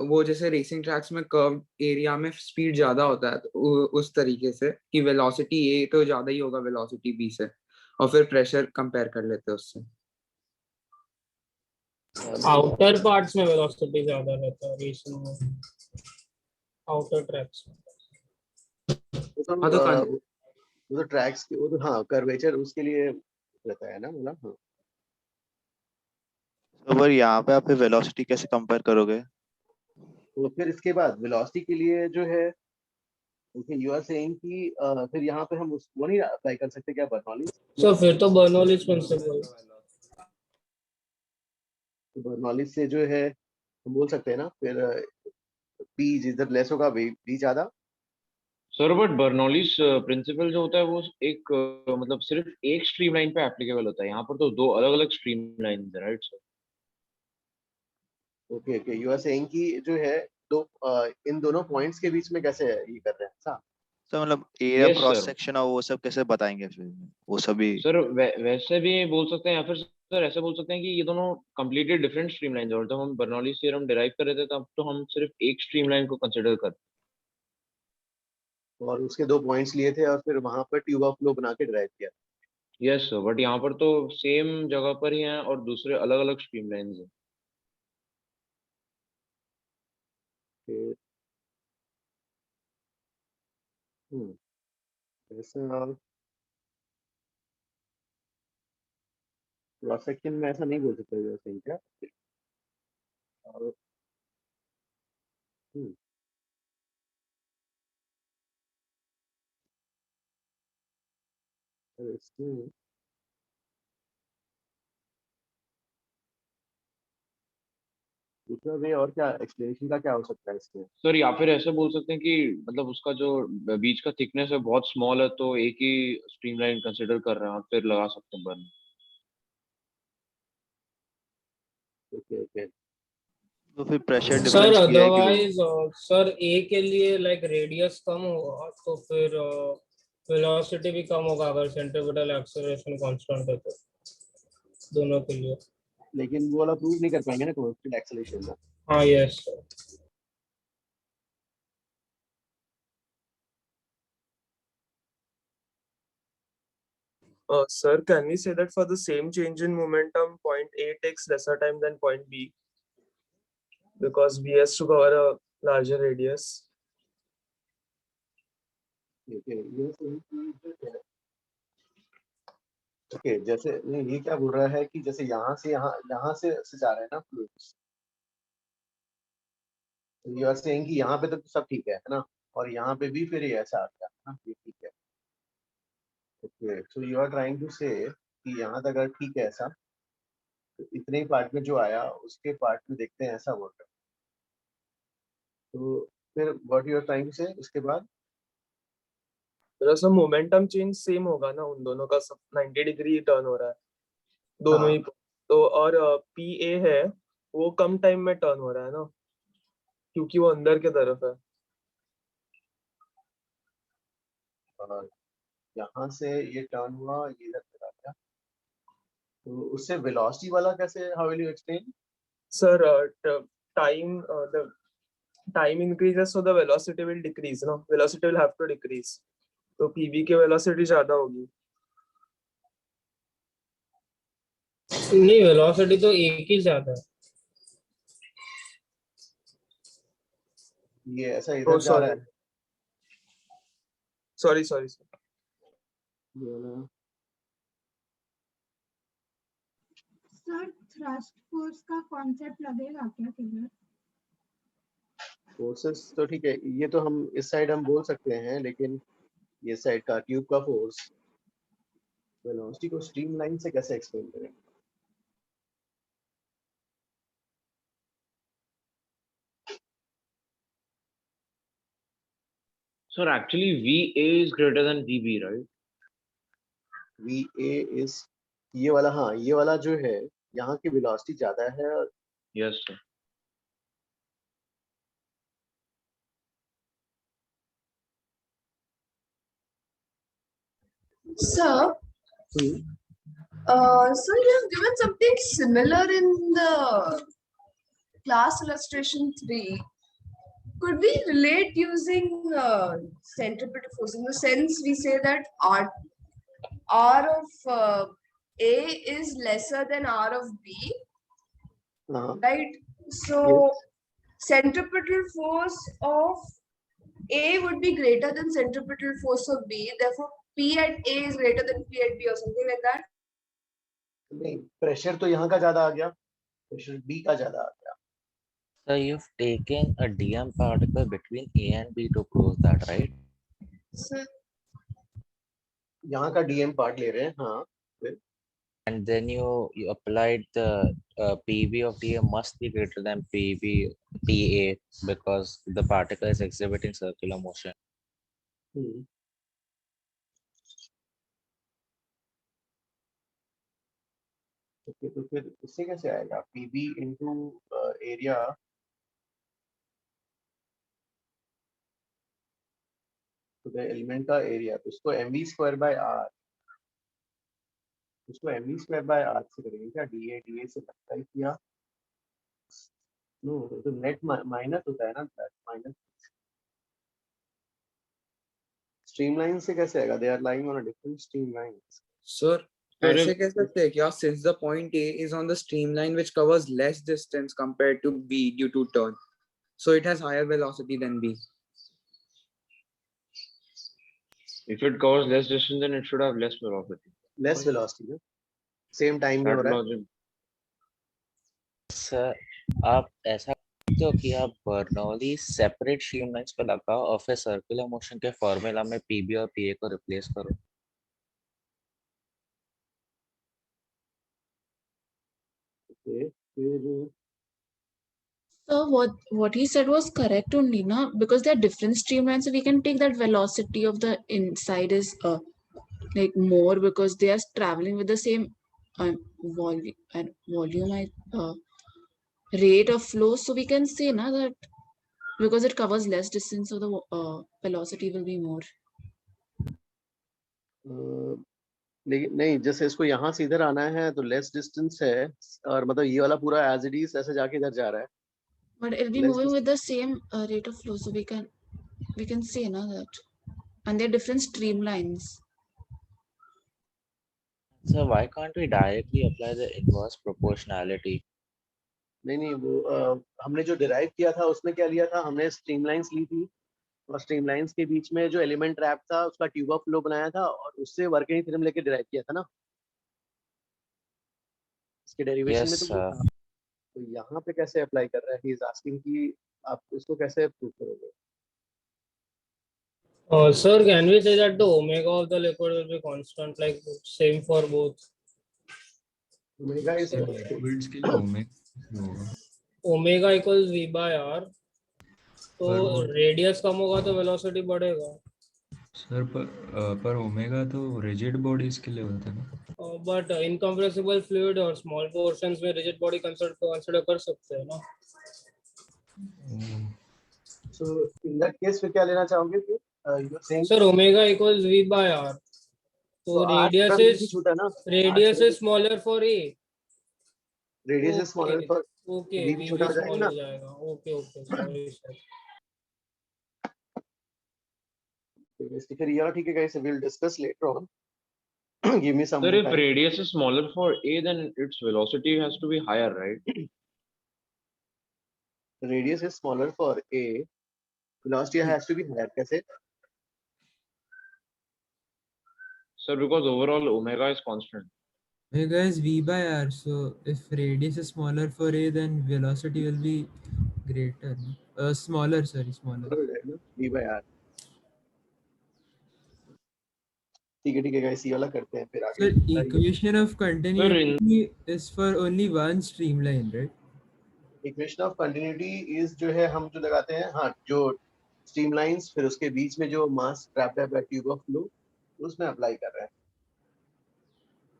वो जैसे रेसिंग ट्रैक्स में कर्व एरिया में स्पीड ज्यादा होता है, तो उस तरीके से कि वेलोसिटी ए तो ज्यादा ही होगा वेलोसिटी बी से, और फिर प्रेशर कंपेयर कर लेते हैं उससे। आउटर पार्ट्स में वेलोसिटी ज्यादा रहता है रेसिंग में, आउटर ट्रैक्स में। वो तो ट्रैक्स के, वो तो हाँ कर्वेचर उसके लिए रहता है ना, मतलब हाँ। तो पर यहाँ पे आप वेलोसिटी कैसे कंपेयर करोगे? तो फिर इसके बाद वेलोसिटी के लिए जो है, ओके यू आर सेइंग कि फिर यहाँ पे हम वो नहीं अप्लाई कर सकते क्या, बर्नौलीज? So फिर तो बर्नौलीज प्रिंसिपल, तो बर्नौलीज से जो है हम बोल सकते हैं ना, फिर P जिधर लेस होगा V ज्यादा। Sir, but Bernoulli's principle जो होता है वो एक मतलब सिर्फ एक स्ट्रीमलाइन पे एप्लीकेबल होता है, यहाँ पर तो दो अलग-अलग स्ट्रीमलाइन है, right sir? Okay okay, you are saying कि जो है दो इन दोनों पॉइंट्स के बीच में कैसे ये कर रहे हैं ऐसा? तो मतलब area Yes, cross sir. Section और वो सब कैसे बताएंगे फिर, वो सभी? सर वैसे भी बोल सकते हैं, या फिर सर ऐसे बोल सकते हैं कि ये दोनों कंप्लीटली डिफरेंट स्ट्रीमलाइंस हैं, और जब हम बर्नौलीज थ्योरम डिराइव कर रहे थे तब तो हम सिर्फ एक स्ट्रीमलाइन को कंसीडर करते। और उसके दो पॉइंट्स लिए थे और फिर वहां पर ट्यूब ऑफ फ्लो बना के ड्राइव किया। यस सर, बट यहाँ पर तो सेम जगह पर ही हैं और दूसरे अलग-अलग स्ट्रीमलाइंस हैं। फिर ऐसा क्रॉस सेक्शन में ऐसा नहीं बोल सकते यू आर सेइंग क्या? और इसमें दूसरा वे और क्या एक्सप्लेनेशन का क्या हो सकता है इसमें? सर या फिर ऐसे बोल सकते हैं कि मतलब उसका जो बीच का थिकनेस है बहुत स्मॉल है, तो एक ही स्ट्रीमलाइन कंसीडर कर रहे हैं और फिर लगा सकते हैं बर्न। ओके ओके, तो फिर प्रेशर सर डिफरेंस किया है कि लोगों अदरवाइज सर ए के लिए लाइक रेडियस कम होगा तो फिर वेलोसिटी भी कम होगा अगर सेंट्रीपिटल एक्सेलरेशन कांस्टेंट है तो, दोनों के लिए। लेकिन वो वाला प्रूव नहीं कर पाएंगे ना कांस्टेंट एक्सेलरेशन ना। हाँ yes sir. Sir, can we say that for the same change in momentum, point A takes lesser time than point B? Because B has to cover a larger radius. Okay जैसे नहीं, ये क्या बोल रहा है कि जैसे यहाँ से यहाँ से जा रहे हैं ना फ्लूइड्स, यू आर सेइंग कि यहाँ पे तो सब ठीक है ना, और यहाँ पे भी फिर ये ऐसा आ गया ना, ये ठीक है। Okay, so you are trying to say कि यहाँ तक अगर ठीक है ऐसा, तो इतने ही पार्ट में जो आया उसके पार्ट में देखते हैं ऐसा वाटर। तो फिर what you are trying to say उसके बाद थोड़ा सा मोमेंटम चेंज सेम होगा ना उन दोनों का, सब 90 डिग्री टर्न हो रहा है दोनों ही। तो और पी ए है वो कम टाइम में टर्न हो रहा है ना, क्योंकि वो अंदर के तरफ है। और यहाँ से ये टर्न हुआ, ये इधर चला गया, तो उससे वेलोसिटी वाला कैसे, how will you explain? Sir time the time increases so the velocity will decrease, no, velocity will have to decrease, तो pv की velocity ज्यादा होगी। नहीं, वेलोसिटी तो एक ही ज्यादा है। ये ऐसा इधर जा रहा है। सॉरी ये ना सर थ्रस्ट फोर्स का कॉन्सेप्ट लगेगा क्या क्लियर? फोर्सेस तो ठीक है, ये तो हम इस साइड हम बोल सकते हैं, लेकिन ये साइड का ट्यूब का फोर्स वेलोसिटी को स्ट्रीमलाइन से कैसे एक्सप्लेन करें? Sir, actually VA is greater than VB, right? VA is ये वाला, हाँ ये वाला जो है यहाँ की वेलोसिटी ज्यादा है। Yes, sir. Sir, so you have given something similar in the class illustration 3. Could we relate using centripetal force, in the sense we say that R of A is lesser than R of B, right? So centripetal force of A would be greater than centripetal force of B. Therefore, P at A is greater than P at B, or something like that. नहीं, pressure तो यहाँ का ज्यादा आ गया, pressure B का ज्यादा आ गया। So you've taken a DM particle between A and B to prove that, right? Sir. यहाँ का DM पार्ट ले रहे हैं, हाँ। फिर And then you applied the PB of DM must be greater than PA because the particle is exhibiting circular motion. Okay, तो फिर इससे कैसे आएगा PB इनटू एरिया, तो एलिमेंट का एरिया, तो इसको mv स्क्वायर बाय r, इसको mv स्क्वायर बाय r से करेंगे क्या? DA से मल्टीप्लाई किया, नो तो नेट माइनस होता है ना, माइनस स्ट्रीमलाइन से कैसे आएगा? They are lying on a different streamline. Sir ऐसे कह सकते हैं क्या, since the point A is on the streamline which covers less distance compared to B due to turn, so it has higher velocity than B. If it covers less distance, then it should have less velocity. Less velocity, ना? Same time में हो रहा है। Sir, आप ऐसा करते हो कि आप बर्नौली सेपरेट स्ट्रीमलाइंस पे लगाओ और फिर सर्कुलर मोशन के फॉर्मूला में PB और PA को रिप्लेस करो। Okay, फिर So what he said was correct only, na? Because they are different streamlines, so we can take that velocity of the inside is like more because they are traveling with the same volume rate of flow. So we can say na that because it covers less distance, so the velocity will be more. लेकिन नहीं, जैसे इसको यहाँ से इधर आना है तो लेस डिस्टेंस है, और मतलब ये वाला पूरा एज इट इज ऐसे जाके इधर जा रहा है। But it'll be moving with the same rate of flow, so we can say na that, and they're different streamlines. So why can't we directly apply the inverse proportionality? नहीं वो हमने जो डिराइव किया था उसमें क्या लिया था, हमने स्ट्रीमलाइंस ली थी, और स्ट्रीमलाइंस के बीच में जो एलिमेंट ट्रैप था उसका ट्यूब ऑफ फ्लो बनाया था, और उससे वर्किंग थ्योरम लेके डिराइव किया था ना, इसके डेरिवेशन में तो वो था। तो यहाँ पे कैसे अप्लाई कर रहा है, ही इज आस्किंग कि आप इसको कैसे प्रूव करोगे? Sir, can we say that the omega of the liquid will be constant, like same for both? Omega is sir liquids के लिए ओमेगा होगा Omega equals v by r. तो पर वो रेडियस कम होगा तो वेलोसिटी बढ़ेगा. सर पर ओमेगा तो रिजिड बॉडीज के लिए होता है ना. बट इनकम्प्रेसिबल फ्लूइड और स्मॉल पोर्शंस में रिजिड बॉडी कंसीडर कर सकते हैं ना. So in that case फिर क्या लेना चाहोगे फिर? You are saying Sir, omega equals v by r. So तो r radius छोटा, v is छोटा ना. radius is smaller for a. Radius is smaller Okay, for okay, v v छोटा भी हो जाएगा small ना. हो जाएगा. Okay, okay, sorry sir. तो फिर ये वाला ठीक है guys, we'll discuss later on. Give me some Sir, more if time. radius is smaller for A, then its velocity has to be higher, right? Radius is smaller for a, velocity has to be higher. कैसे? Sir, because overall omega is constant. Omega is v by r. So if radius is smaller for a, then velocity will be greater. Smaller, sorry, smaller. v by r. ठीक है guys, ये वाला करते हैं फिर So आगे. equation of continuity is for only one streamline, right? Equation of continuity is जो है हम जो लगाते हैं, हाँ, जो streamlines फिर उसके बीच में जो mass trapped है by tube of flow उसमें apply कर रहे हैं.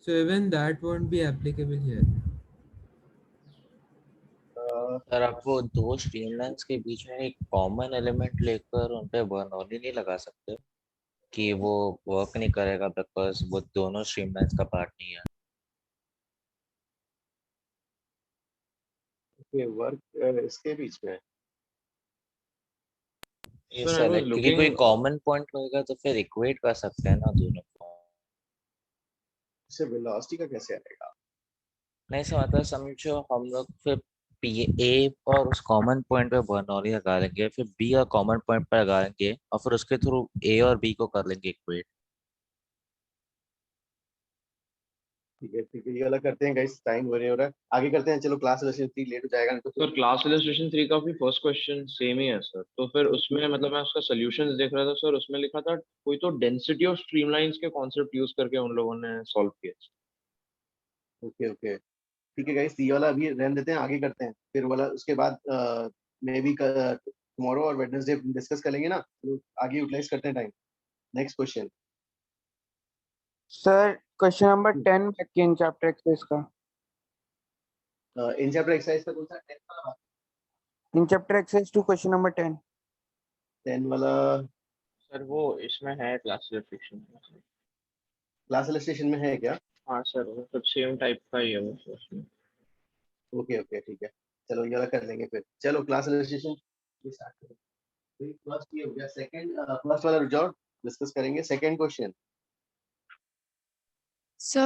So even that won't be applicable here. Sir आप वो दो स्ट्रीमलाइंस के बीच में एक कॉमन एलिमेंट लेकर उन पे बर्नौली नहीं लगा सकते कि वो वर्क नहीं करेगा बिकॉज वो दोनों स्ट्रीमलाइंस का पार्ट नहीं है. ये वर्क इसके बीच में ये Sir, I was क्योंकि कोई looking. कॉमन पॉइंट होगा तो फिर इक्वेट कर सकते हैं ना दोनों को. इससे वेलोसिटी का कैसे आएगा? नहीं समझता, समझो हम लोग फिर ए और उस कॉमन पॉइंट पे बर्नौली लगा लेंगे, फिर बी और कॉमन पॉइंट पे लगा लेंगे और फिर उसके थ्रू ए और बी को कर लेंगे इक्वेट. ठीक है, ये वाला करते हैं गाइस, टाइम हो रहा है, आगे करते हैं. चलो क्लास इलस्ट्रेशन 3 लेट हो जाएगा नहीं तो सर क्लास इलस्ट्रेशन 3 का भी फर्स्ट क्वेश्चन सेम ही है सर. तो फिर उसमें मतलब मैं उसका सॉल्यूशंस देख रहा था सर, उसमें लिखा था कोई तो डेंसिटी ऑफ स्ट्रीमलाइंस के कॉन्सेप्ट यूज करके उन लोगों ने सॉल्व किया. ओके ठीक है गाइस, ये वाला अभी रहने देते हैं, आगे करते हैं. फिर वाला उसके बाद मे बी टुमारो और वेडनेसडे डिस्कस करेंगे ना, तो आगे यूटिलाइज करते हैं time. Next question sir question number 10 बाकी इन चैप्टर एक्सरसाइज का. इन चैप्टर एक्सरसाइज का कौन सा 10 वाला? इन चैप्टर एक्सरसाइज 2 क्वेश्चन नंबर 10 वाला सर वो इसमें है क्लास इलस्ट्रेशन. क्लास इलस्ट्रेशन में है क्या? हाँ सर, वो सब सेम टाइप का ही है वो उसमें. ओके ठीक है, चलो ये वाला कर लेंगे. फिर चलो क्लास इलस्ट्रेशन स्टार्ट करें. फर्स्ट ये हो गया. सेकंड फर्स्ट वाला रुक जाओ, डिस्कस करेंगे. Second question. So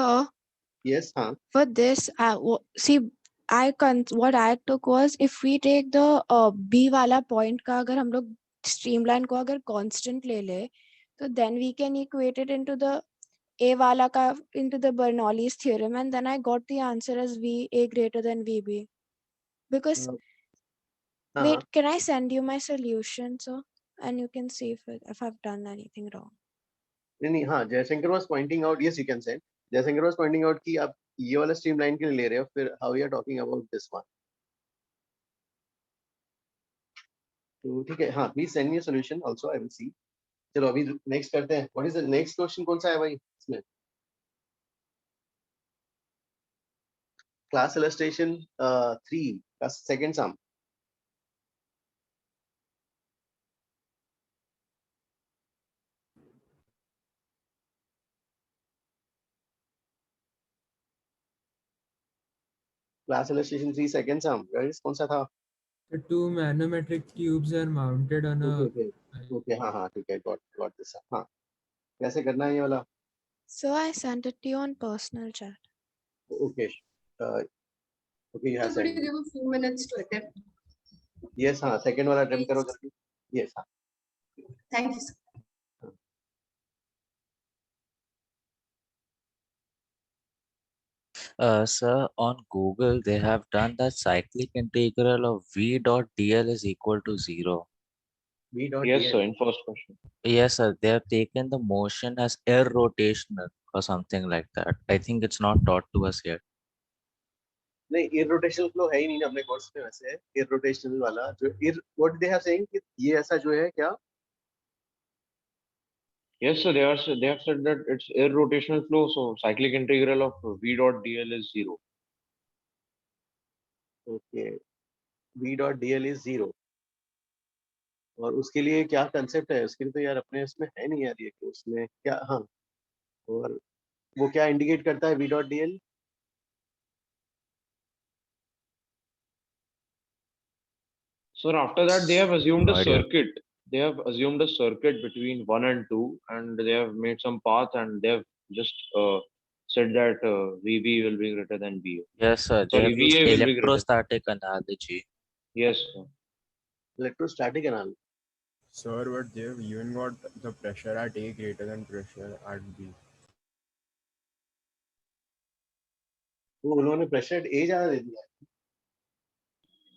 यस, हाँ. for this, what I took was if we take the B वाला point का अगर हम लोग streamline को अगर constant ले ले, तो then we can equate it into the A वाला का into the Bernoulli's theorem, and then I got the answer as VA greater than VB. Because wait, can I send you my solution, so and you can see if I've done anything wrong. नहीं हाँ, Jaishankar was pointing out, yes you can send. Jaishankar was pointing out कि आप ये वाला streamline के लिए ले रहे हो, फिर how you are talking about this one. तो ठीक है, हाँ, please send me a solution also, I will see. चलो अभी नेक्स्ट करते हैं. What is the next question? कौन सा है भाई इसमें? क्लास इलस्ट्रेशन 3 का सेकंड सम. क्लास इलस्ट्रेशन 3 सेकंड सम, गाइस कौन सा था? The two manometric tubes are mounted on a. Okay हाँ ठीक है, got this. हाँ, कैसे करना है ये वाला? So I sent it to you on personal chat. Okay, you have Could you sent. give a few minutes to attempt? Yes, हाँ, सेकंड वाला अटेम्प्ट करो जल्दी. Yes, हाँ. Thank you, sir. Sir, on Google they have done that cyclic integral of v dot dl is equal to 0. V dot Yes, dl. sir. In first question. Yes, sir. They have taken the motion as irrotational or something like that. I think it's not taught to us yet. नहीं, irrotational flow है ही नहीं ना अपने course में वैसे. Irrotational वाला जो what they have saying कि ये ऐसा जो है क्या? Yes, sir. They have said that it's irrotational flow, so cyclic integral of V dot dl is 0. Okay. V dot dl is 0. और उसके लिए क्या कंसेप्ट है? उसके लिए तो यार अपने इसमें है नहीं यार ये कि उसमें क्या. हाँ, और वो क्या इंडिकेट करता है V dot dl? Sir, after that they have assumed No a idea. circuit. They have assumed a circuit between 1 and 2, and they have made some path, and they have just said that VB will be greater than VA. Yes, sir. They Sorry, have used VA will be greater. electrostatic analogy. Yes, sir. Electrostatic analogy. Sir, but they have even got the pressure at A greater than pressure at B. वो उन्होंने pressure A ज्यादा दे दिया.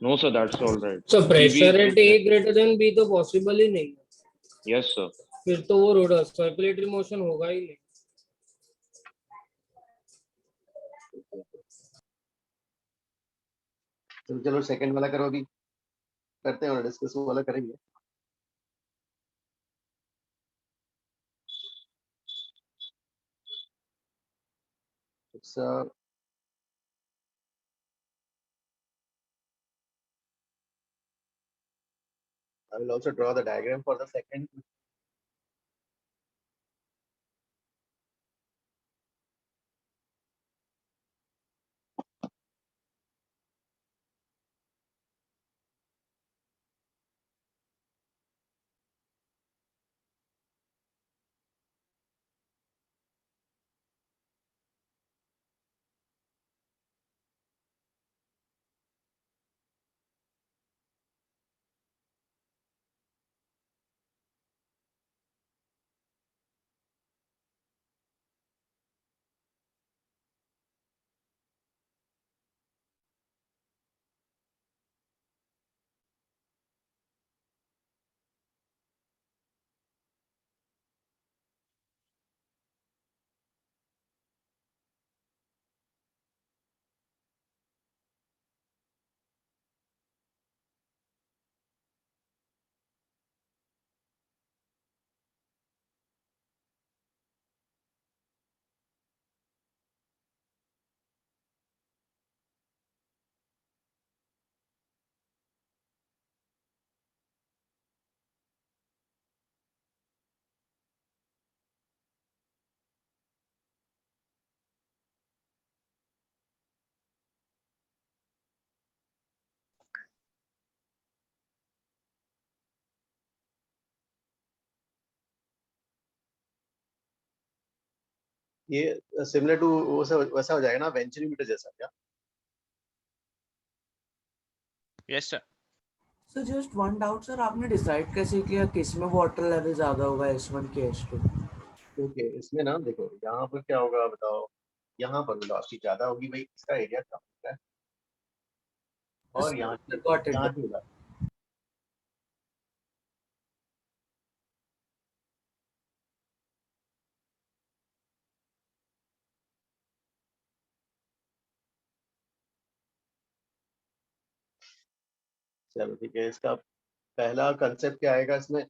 No, sir, that's all right. So VB pressure is at A greater than B तो possible ही नहीं है. Yes, sir. फिर तो वो रोड सर्कुलेटरी मोशन होगा ही नहीं. तो चलो सेकंड वाला करो अभी. करते हैं और डिस्कस वाला करेंगे. It's I will also draw the diagram for the second. ये सिमिलर टू वैसा हो जाएगा ना वेंचुरीमीटर जैसा क्या? Yes, sir. So just one doubt sir, आपने डिसाइड कैसे किया किस में वाटर लेवल ज्यादा होगा S1 के S2? ओके, इसमें ना देखो यहाँ पर क्या होगा बताओ. यहाँ पर वेलोसिटी ज्यादा होगी भाई, इसका एरिया कम होता है. और यहाँ Got it. यहाँ से होगा. चलो ठीक है. इसका पहला कंसेप्ट क्या आएगा इसमें?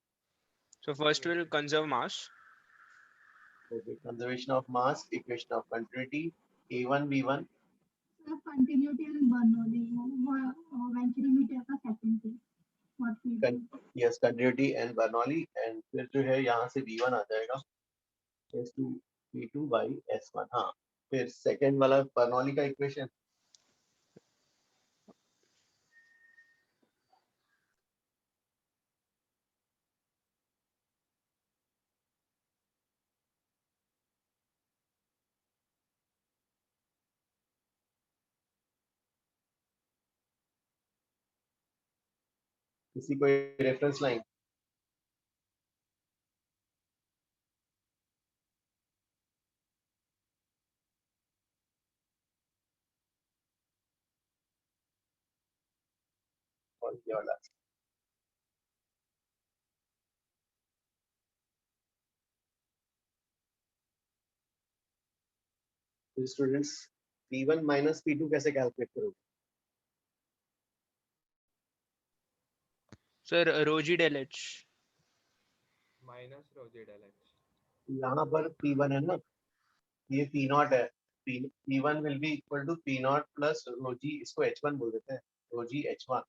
So first we'll conserve mass. Okay, conservation of mass, equation of continuity, A1 V1. Continuity and Bernoulli venturimeter का सेकंड थी. Yes, continuity and Bernoulli, and फिर जो है यहाँ से V1 आ जाएगा S2 V2 by S1. हाँ, फिर सेकंड वाला Bernoulli का इक्वेशन. किसी कोई रेफरेंस लाइन? और ये वाला. तो स्टूडेंट्स P1 माइनस P2 कैसे कैलकुलेट करोगे? Sir rho g del h minus rho g del h. यहाँ पर P1 है ना, ये P0 है, P1 will be equal to P0 plus rho g, इसको H1 बोल देते हैं, रोजी H1,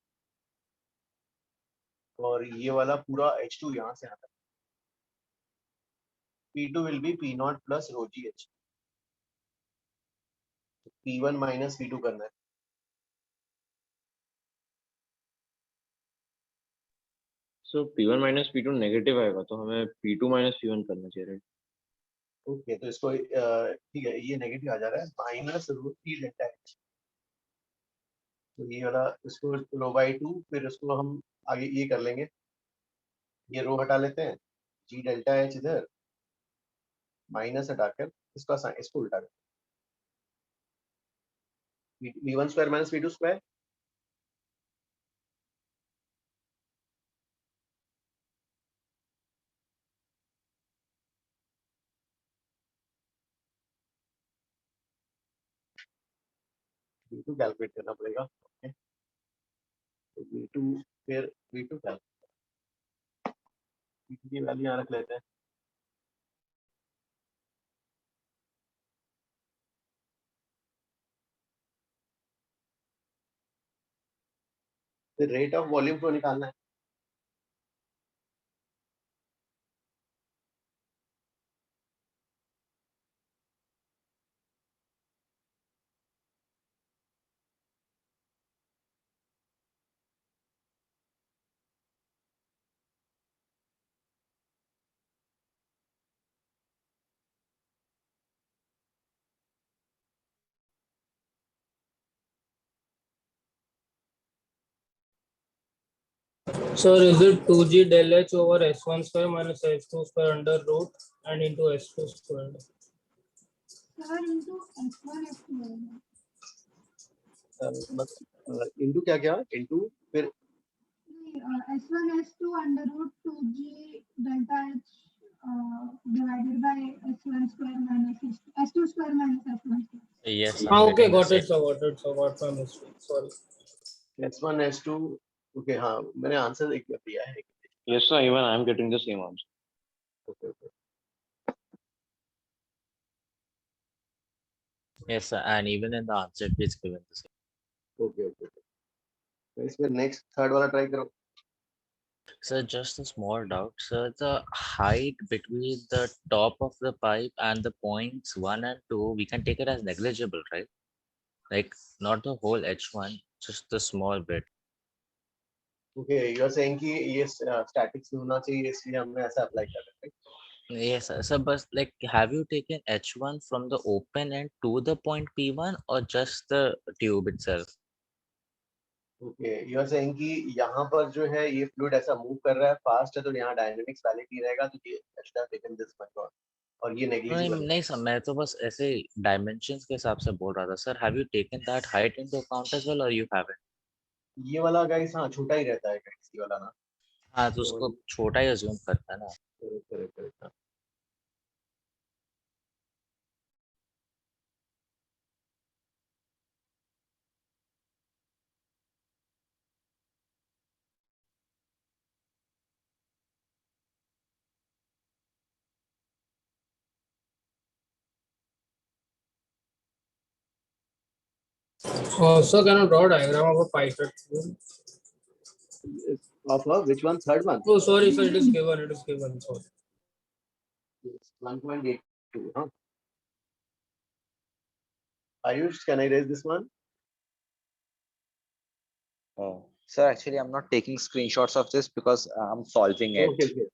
और ये वाला पूरा H2 यहाँ से आता है, P2 will be P0 plus रोजी H, P1 माइनस P2 करना है। सो P1 माइनस P2 नेगेटिव आएगा तो हमें P2 माइनस P1 करना चाहिए। ओके, तो इसको ठीक है, ये नेगेटिव आ जा रहा है, माइनस रोजी डेल्टा H, तो ये वाला इसको रो बाई 2, फिर इसको हम आगे ये कर लेंगे, ये रो हटा लेते हैं, जी डेल्टा H इधर माइनस हटाकर इसका साइन, इसको उल्टा कर V1 square minus V2 square, V2 calculate करना पड़ेगा। ओके, तो V2 फिर V2 कैलकुलेट, V2 की वैल्यू यहाँ रख लेते हैं, फिर रेट ऑफ वॉल्यूम फ्लो निकालना है। Sir, is it 2G del H over S1 square minus S2 square under root and into S2 square? Sir, into S1 S2. Into क्या क्या इंटू फिर S1 S2 under root 2G delta H divided by S1 square minus S2 square minus S1 square. Yes, Ah, I'm okay, getting the got it, same. sir, got it, sir, got my mistake. Sorry. S1 S2, okay, हाँ मैंने answer एक दिया है। Yes sir, even I am getting the same answer. Okay okay, Yes, sir, and even in the answer it is given the same. Okay okay, तो इसमें next third वाला try करो। Sir, just a small doubt. Sir, the height between the top of the pipe and the points 1 and 2, we can take it as negligible, right? Like not the whole H1, just the small bit. Okay, you are saying कि ये statics होना चाहिए, इसलिए हमने ऐसा apply कर रहा है। Yes, sir. So, but like, have you taken H1 from the open end to the point P1 or just the tube itself? Okay, you are saying कि यहाँ पर जो है ये फ्लूइड ऐसा मूव कर रहा है, फास्ट है, तो यहाँ डायनामिक्स वैलिड ही रहेगा, तो ये should have taken this much, और ये नहीं नेग्लिजिबल। नहीं सर, मैं तो बस ऐसे डायमेंशंस के हिसाब से बोल रहा था sir. Have you taken that height into account as well और यू हैवंट? ये वाला गाइस हाँ छोटा ही रहता है गाइस, ये वाला ना, हाँ, तो उसको छोटा ही अज्यूम करता है ना। करेक्ट करेक्ट करेक्ट, हाँ। Also, can you draw a diagram of a pipette? Of which one? Third one? Oh, sorry, sir, it is given. It is given. Sorry. Yes, 1.82. Huh? Ayush, can I raise this one? Oh, sir, actually, I'm not taking screenshots of this because I'm solving it. Okay, okay.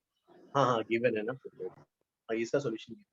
हाँ हाँ, given है ना, हाँ इसका solution है।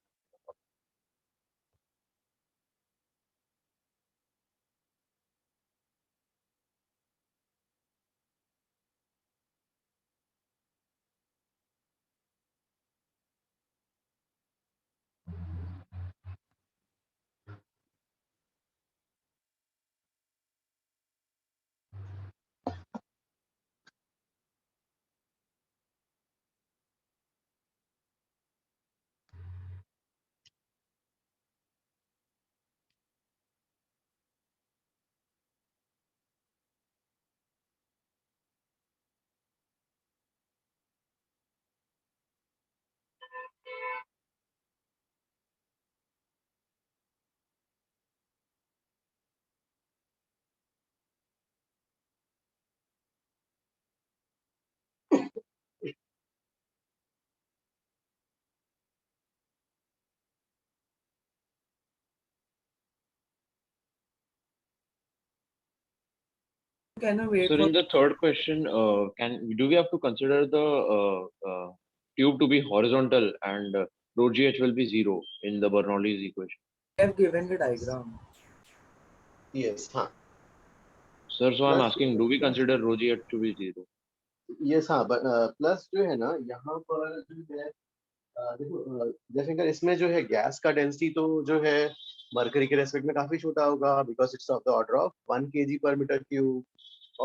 Can I wait So for in the third question, do we have to consider the tube to be horizontal and rho gh will be 0 in the Bernoulli's equation? I have given the diagram. Yes, हाँ. Sir, so I'm Plus asking, do we consider rho gh to be 0? yes, हाँ, but plus जो है ना यहाँ पर जो है देखो जैसे अगर इसमें जो है गैस का डेंसिटी तो जो है मरकरी के रेस्पेक्ट में काफी छोटा होगा because it's of the order of 1 kg per meter cube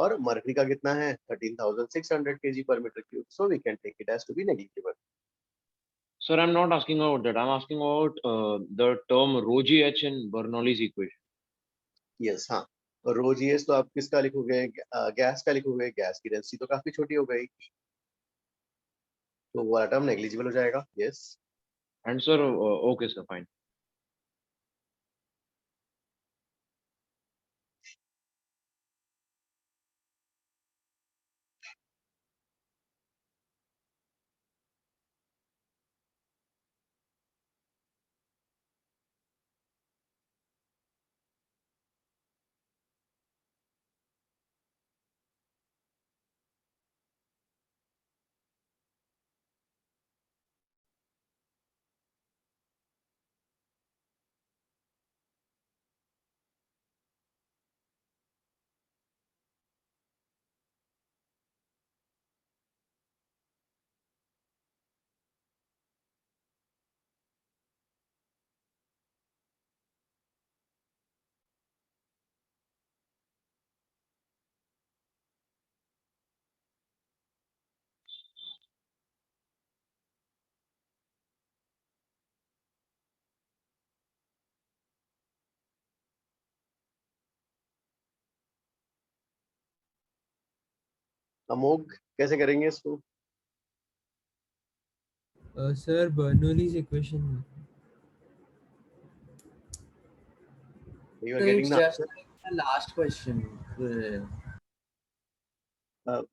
और मरकरी का कितना है 13,600 kg per meter cube, so we can take it as to be negligible. Sir, I'm not asking about that. I'm asking about the term rho gh in Bernoulli's equation. Yes, हाँ. और रो GS तो आप किसका लिखोगे, gas का लिखोगे, gas की density तो काफी छोटी हो गई, तो वो टर्म नेग्लिजिबल हो जाएगा. Yes. And sir, okay sir, fine. अमोघ कैसे करेंगे इसको? सर बर्नौलीज इक्वेशन में You are So getting it's the just answer. like the last question.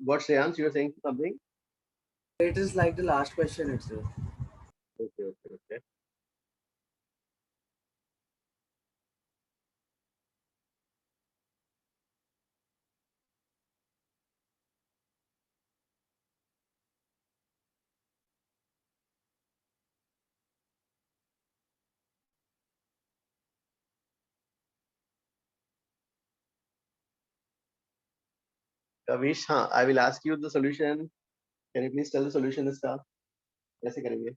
What Shreyans, you are saying something? It is like the last question itself. Okay. Kavish, हाँ, I will ask you the solution. Can you please tell the solution इसका? कैसे करेंगे?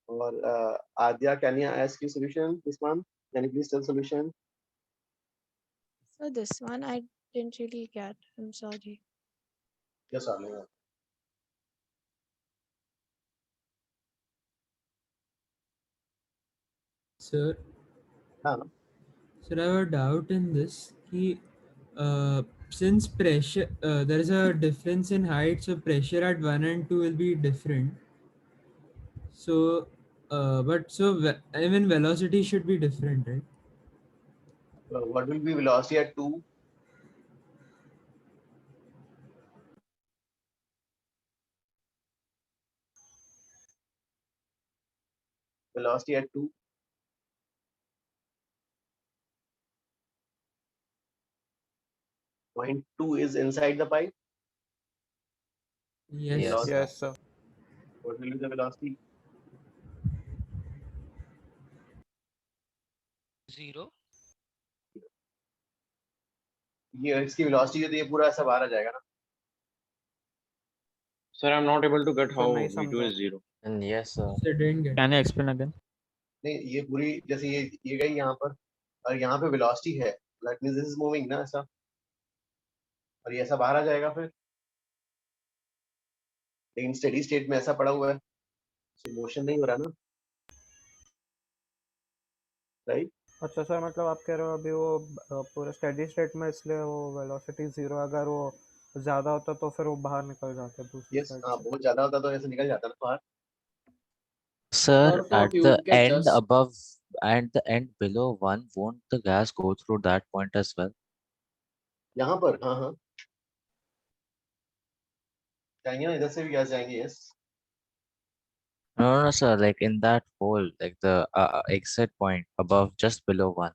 और Adya, can you ask you solution this one? Can you please tell solution? So this one I didn't really get. I'm sorry. Yes, Adya. Sir, हाँ. sir, I have a doubt in this. Since pressure, there is a difference in height, so pressure at 1 and 2 will be different. So, even velocity should be different, right? What will be velocity at 2? Velocity at 2. Point 2 is inside the pipe. Yes. Velocity. Yes, sir. What will be the velocity? 0. ये इसकी velocity जो तो ये पूरा ऐसा बाहर आ जाएगा ना? Sir, I'm not able to get how नहीं V2 समझा. is 0. And yes, sir. Sir, didn't get. Can you explain again? नहीं, ये पूरी जैसे ये गई यहाँ पर और यहाँ पे velocity है. That means this is moving ना ऐसा. और ये ऐसा बाहर आ जाएगा फिर. लेकिन स्टेडी स्टेट में ऐसा पड़ा हुआ है, मोशन नहीं हो रहा ना, राइट? अच्छा सर, मतलब आप कह रहे हो अभी वो पूरे स्टेडी स्टेट में, इसलिए वो वेलोसिटी 0, अगर वो ज्यादा होता तो फिर वो बाहर निकल जाते दूसरी यस, साइड हाँ, से। बहुत ज्यादा होता तो ऐसे निकल जाता ना बाहर। Sir, Sir, so at you the can end just above and the end below 1, won't the gas go through that point as well? यहाँ पर हाँ हाँ जाएंगे ना, इधर से भी गैस जाएंगे। Yes, No, no, sir, like in that hole, like the exit point above, just below 1.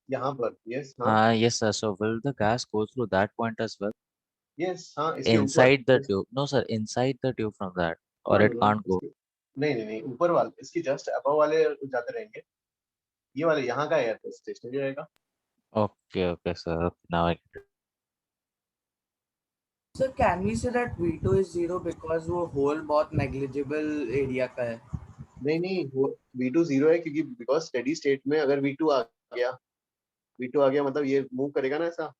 यहाँ पर यस, हाँ Yes, sir. So will the gas go through that point as well? Yes, हाँ इसके ऊपर। Inside the yes, tube? No, sir, inside the tube from that, or no, it no, no, can't go. नहीं नहीं नहीं, ऊपर वाले, इसकी just above वाले जाते रहेंगे। ये वाले यहाँ का एयर स्टेशनरी रहेगा। Okay, okay, sir. Okay, now I get it. Sir can we say that V2 is 0 because वो होल बहुत नेग्लिजिबल एरिया का है? नहीं नहीं, वो V2 0 है क्योंकि बिकॉज स्टेडी स्टेट में अगर V2 आ गया, V2 आ गया मतलब ये मूव करेगा ना ऐसा,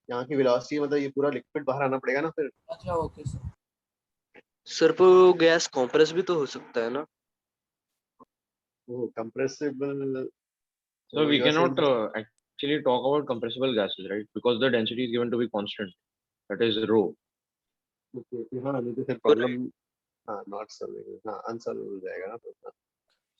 यहाँ की वेलोसिटी मतलब ये पूरा लिक्विड बाहर आना पड़ेगा ना फिर। अच्छा ओके सर। सर पर गैस कॉम्प्रेस भी तो हो सकता है ना? वो compressible, So we cannot actually talk about compressible gases, right? Because the density is given to be constant. That is rho. हाँ नहीं तो फिर प्रॉब्लम, हाँ नॉट सॉल्वेबल, हाँ अनसॉल्वेबल हो जाएगा ना तो।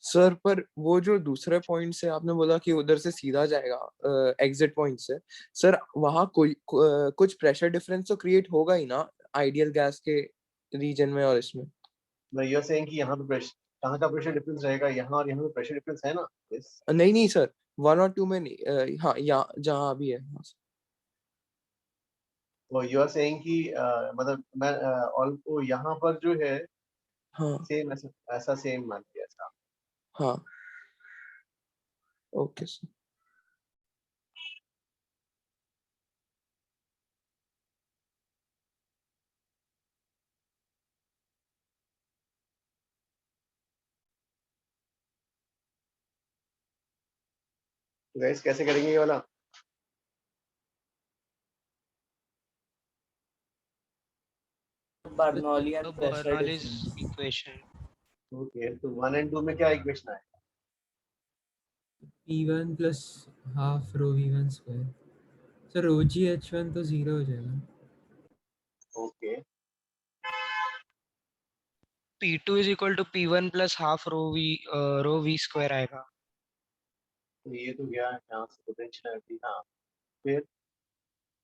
सर पर वो जो दूसरे पॉइंट से आपने बोला कि उधर से सीधा जाएगा एग्जिट पॉइंट से, सर वहां कुछ प्रेशर डिफरेंस तो क्रिएट होगा ही ना आइडियल गैस के रीजन में और इसमें। मैं ये सेइंग कि यहाँ पे प्रेशर, कहाँ का प्रेशर डिफरेंस रहेगा, यहाँ और यहाँ पे प्रेशर डिफरेंस है ना। यस, नहीं नहीं सर, 1 और 2 में नहीं, हाँ यहाँ जहाँ भी है। वो यू आर सेइंग कि मतलब मैं ऑल को यहाँ पर जो है हाँ सेम ऐसा सेम मान लिया ऐसा। हाँ ओके सर। तो गाइस कैसे करेंगे ये वाला? Bernoullian pressure Bernoulli's difference. equation. Okay, तो 1 और 2 में क्या इक्वेशन है? P1 plus half rho V1 square. So rho g H1 तो 0 हो जाएगा। Okay, P2 is equal to P1 plus half rho V square आएगा। तो ये तो गया यहाँ से पोटेंशियल, हाँ फिर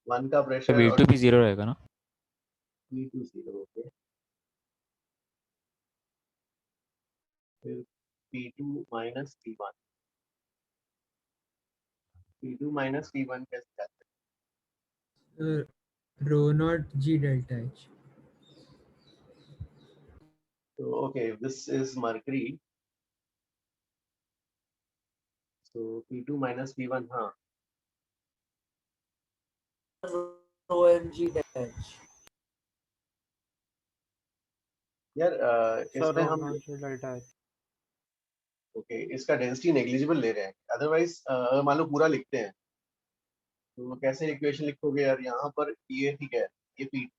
1 का तो प्रेशर और V2 भी 0 रहेगा ना? V2 0, okay. फिर P2 minus P1, P2 minus P1 कैसे जाते हैं? Rho naught g delta H. So okay, if this is mercury, so P2 minus P1, हाँ rho mg dash। यार सर इसमें rho हम naught g delta H। Okay इसका density negligible ले रहे हैं, अदरवाइज मान लो पूरा लिखते हैं तो कैसे इक्वेशन लिखोगे यार? यहाँ पर ये ठीक है, ये P2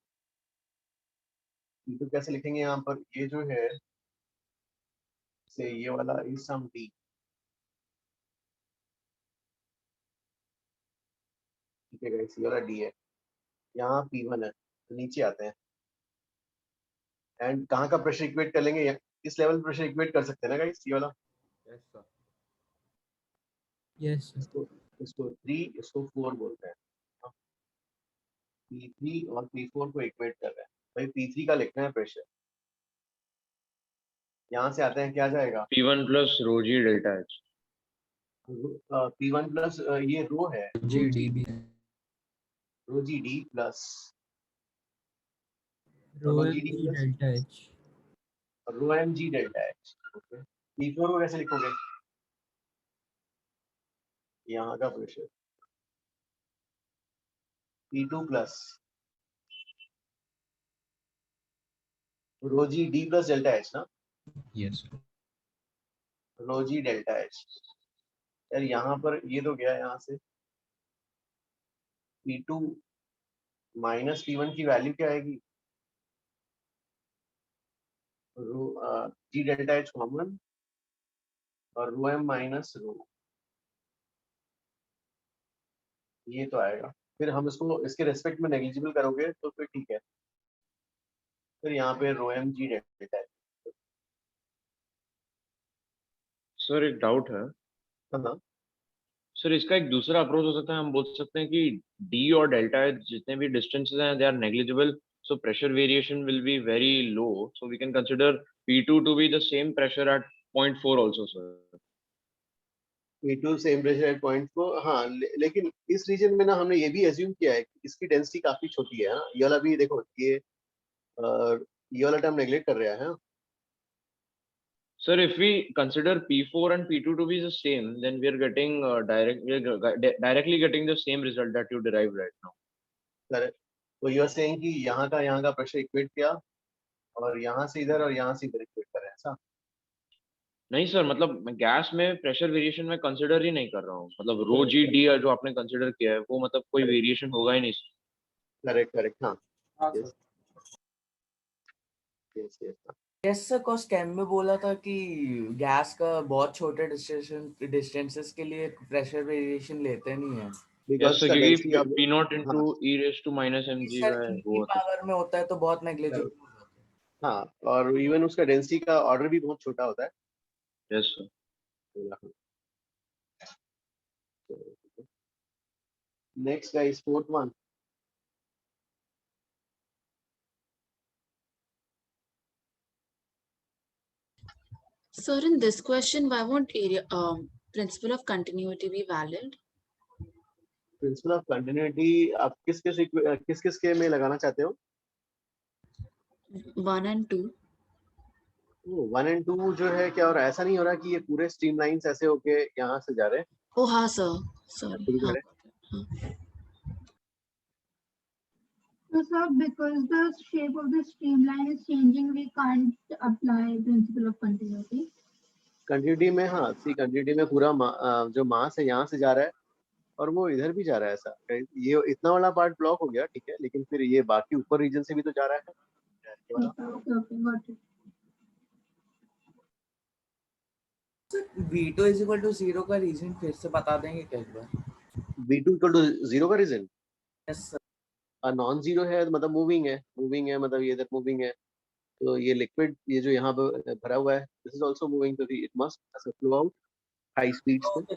कैसे लिखेंगे यहाँ पर? ये जो है से ये वाला इज सम D, ठीक है गाइस, ये वाला D है, यहाँ P1 है, तो नीचे आते हैं एंड कहाँ का प्रेशर इक्वेट कर लेंगे? इस लेवल प्रेशर इक्वेट कर सकते हैं ना गाइस, ये वाला। Yes sir. इसको 3, इसको 4 बोलते हैं। P3 और P4 को इक्वेट कर रहे हैं भाई, P3 का लिखना है प्रेशर। यहाँ से आते हैं, क्या जाएगा? P1 plus rho g delta H. P1 plus ये रो है, जी डी भी है। Rho G D plus Rho rho m G D g plus delta H. Rho M G delta H. Okay, P4 को कैसे लिखोगे? यहाँ का pressure P2 plus rho G D plus delta H ना, yes rho G delta H. यार यहाँ पर ये तो गया, यहाँ से P2 माइनस P1 की वैल्यू क्या आएगी? जी डेल्टा एच कॉमन और रो एम माइनस रो, ये तो आएगा। फिर हम इसको इसके रेस्पेक्ट में नेग्लिजिबल करोगे तो फिर ठीक है, फिर यहाँ पे rho M G delta H. Sir एक डाउट है हाँ सर, इसका एक दूसरा अप्रोच हो सकता है, हम बोल सकते हैं कि डी और डेल्टा जितने भी डिस्टेंसेस हैं they are negligible, so pressure variation will be very low, so we can consider P2 to be the same pressure at 0.4 also sir. P2 same pressure at point को, हाँ लेकिन इस reason में ना हमने ये भी एज्यूम किया है कि इसकी डेंसिटी काफी छोटी है। हाँ ये वाला भी देखो, ये वाला टर्म नेग्लेक्ट कर रहा है। हाँ Sir, if we consider P4 and P2 to be the same, then we are getting directly getting the same result that you derived right now. Correct. तो यू आर सेइंग कि यहाँ का pressure equate किया और यहाँ से इधर और यहाँ से इधर इक्वेट कर रहे हैं ऐसा? नहीं सर, मतलब मैं गैस में प्रेशर वेरिएशन में कंसिडर ही नहीं कर रहा हूँ, मतलब रो जी डी जो आपने कंसिडर किया है वो मतलब कोई वेरिएशन होगा ही नहीं। करेक्ट करेक्ट हाँ यस सर, को स्कैम में बोला था कि गैस का बहुत छोटे डिस्टेंसेस के लिए प्रेशर वेरिएशन लेते नहीं है। यस सर, क्योंकि P not into e raised to minus mg है वो पावर में होता है तो बहुत नेग्लिजिबल हो जाता है। हाँ, और इवन उसका डेंसिटी का ऑर्डर भी बहुत छोटा होता है। Yes sir. Next guys, fourth one. Sir, in this question, why won't area principle of continuity be valid? Principle of continuity आप किस किस के में लगाना चाहते हो? 1 and 2. 1 and 2 जो है क्या हो रहा है, ऐसा नहीं हो रहा कि ये पूरे स्ट्रीम लाइंस ऐसे होके यहाँ से जा रहे हैं? Oh हाँ sir, sorry. हाँ. So sir, because the shape of the streamline is changing, we can't apply principle of continuity. Continuity में हाँ, सी कंटिन्यूटी में पूरा जो मास है यहाँ से जा रहा है और वो इधर भी जा रहा है। ऐसा ये इतना वाला पार्ट ब्लॉक हो गया, ठीक है, लेकिन फिर ये बाकी ऊपर रीजन से भी तो जा रहा है। V2 is equal to 0 का रीजन फिर से बता देंगे क्या एक बार? V2 इक्वल टू 0 का reason? Yes sir. Non zero है मतलब मूविंग है मतलब ये इधर मूविंग है, तो ये लिक्विड ये जो यहाँ पे भरा हुआ है, दिस इज आल्सो मूविंग, तो it must flow out high speeds पे।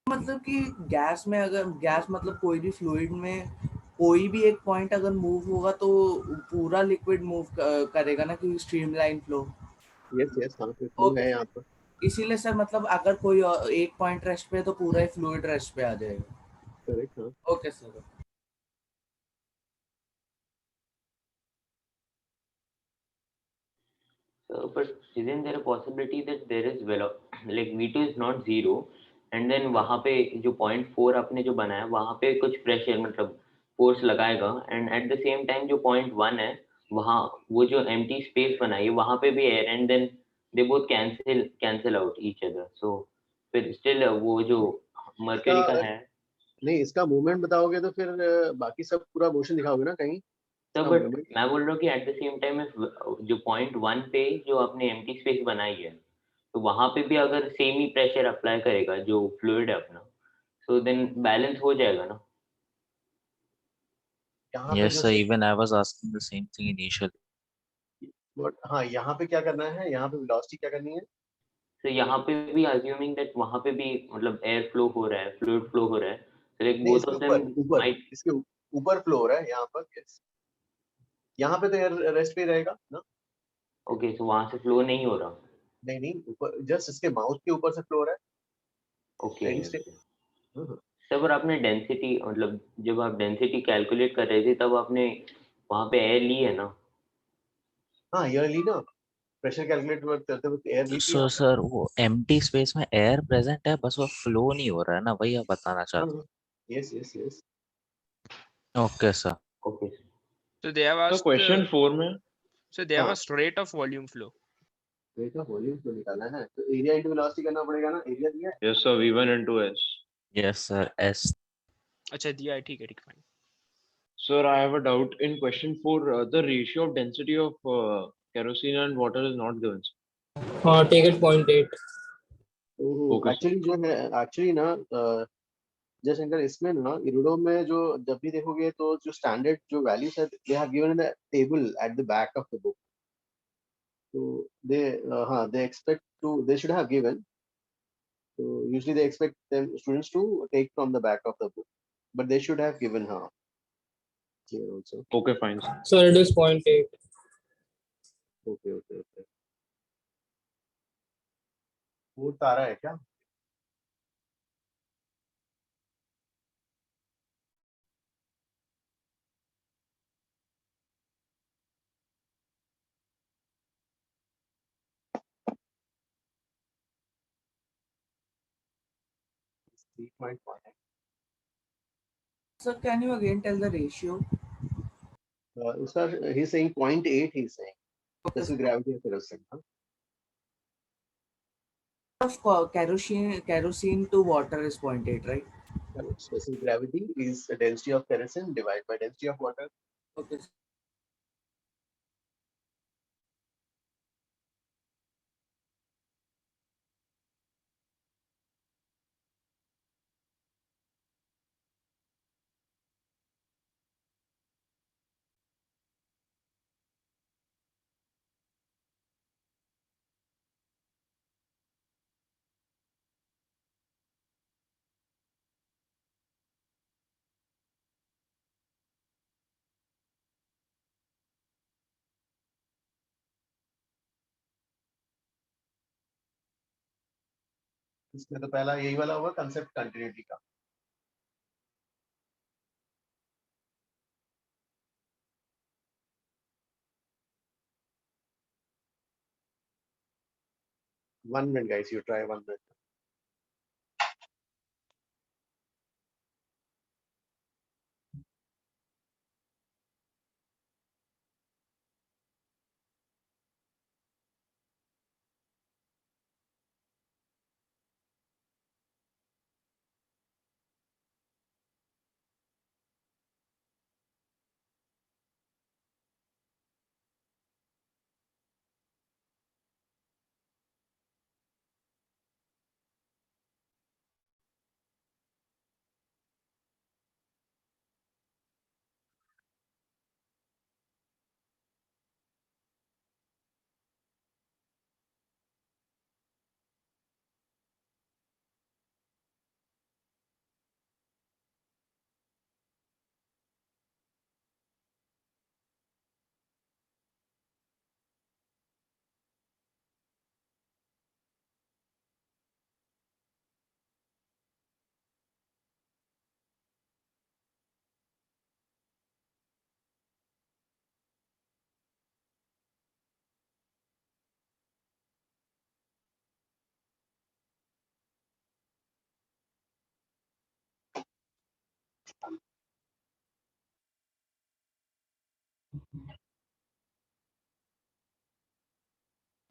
मतलब कि गैस में अगर गैस मतलब कोई भी फ्लूइड में कोई भी एक पॉइंट अगर मूव होगा तो पूरा लिक्विड मूव करेगा ना, क्योंकि स्ट्रीमलाइन फ्लो। यस हाँ, फ्लो है यहाँ पर। इसीलिए सर मतलब अगर कोई एक पॉइंट रेस्ट पे है तो पूरा ही फ्लूइड रेस्ट पे आ जाएगा। करेक्ट हाँ। Okay sir. So, but isn't there a possibility that there is like V2 is not 0 and then वहाँ पे जो 0.4 आपने जो बनाया वहाँ पे कुछ प्रेशर मतलब फोर्स लगाएगा and at the same time जो 0.1 है वहाँ वो जो empty space बनाई वहाँ पे भी air and then they both cancel out each other, so फिर still वो जो मर्करी का है नहीं, इसका मूवमेंट बताओगे तो फिर बाकी सब पूरा मोशन दिखाओगे ना कहीं। तो बट मैं बोल रहा हूँ कि एट द सेम टाइम जो 0.1 पे जो आपने एम्प्टी स्पेस बनाई है तो वहां पे भी अगर सेम ही प्रेशर अप्लाई करेगा जो फ्लूइड है अपना, so then बैलेंस हो जाएगा ना? Yes sir, even I was asking the same thing initially. But हाँ, यहाँ पे क्या करना है, यहाँ पे वेलोसिटी क्या करनी है? तो यहाँ पे भी अज्यूमिंग दैट वहां पे भी मतलब एयर फ्लो हो रहा है, फ्लूइड फ्लो हो रहा है, so like both of them might इसके ऊपर फ्लो हो रहा है यहाँ पर। यस, यहाँ पे तो एयर रेस्ट पे रहेगा ना। ओके, सो वहां से फ्लो नहीं हो रहा? नहीं ऊपर जस्ट इसके माउथ के ऊपर से फ्लो हो रहा है। ओके सर, पर आपने डेंसिटी मतलब जब आप डेंसिटी कैलकुलेट कर रहे थे तब आपने वहां पे एयर ली है ना? हाँ एयर ली ना, प्रेशर कैलकुलेट करते वक्त एयर ली थी। So सर वो एम्प्टी स्पेस में एयर प्रेजेंट है, बस वो फ्लो नहीं हो रहा है ना, वही आप बताना चाहते हैं? Yes okay sir. So they have asked question 4 में so they have asked rate of volume flow. बेटा वॉल्यूम को निकालना है तो एरिया इनटू वेलोसिटी करना पड़ेगा ना, एरिया दिया है। Yes, sir. V1 into S. Yes, sir. S. अच्छा दिया है, ठीक है fine. Sir, I have a doubt in question 4. The ratio of density of kerosene and water is not given. take it 0.8. Okay, actually जो है actually ना जयशंकर इसमें ना इरुडो में जो जब भी देखोगे तो जो स्टैंडर्ड जो वैल्यूज है they have given in the table at the back of the book, तो दे हाँ they expect to they should have given, so usually they expect them students to take from the back of the book, but they should have given her here also. Okay, fine. So it is 0.8. Okay. वो तारा है क्या? Sir, can you again tell the ratio? Sir, he's saying 0.8. He's saying this is gravity of kerosene. Huh? Of kerosene to water is 0.8, right? Specific gravity is the density of kerosene divided by density of water. Okay. इसमें तो पहला यही वाला होगा concept continuity का. One minute, guys. You try 1 minute.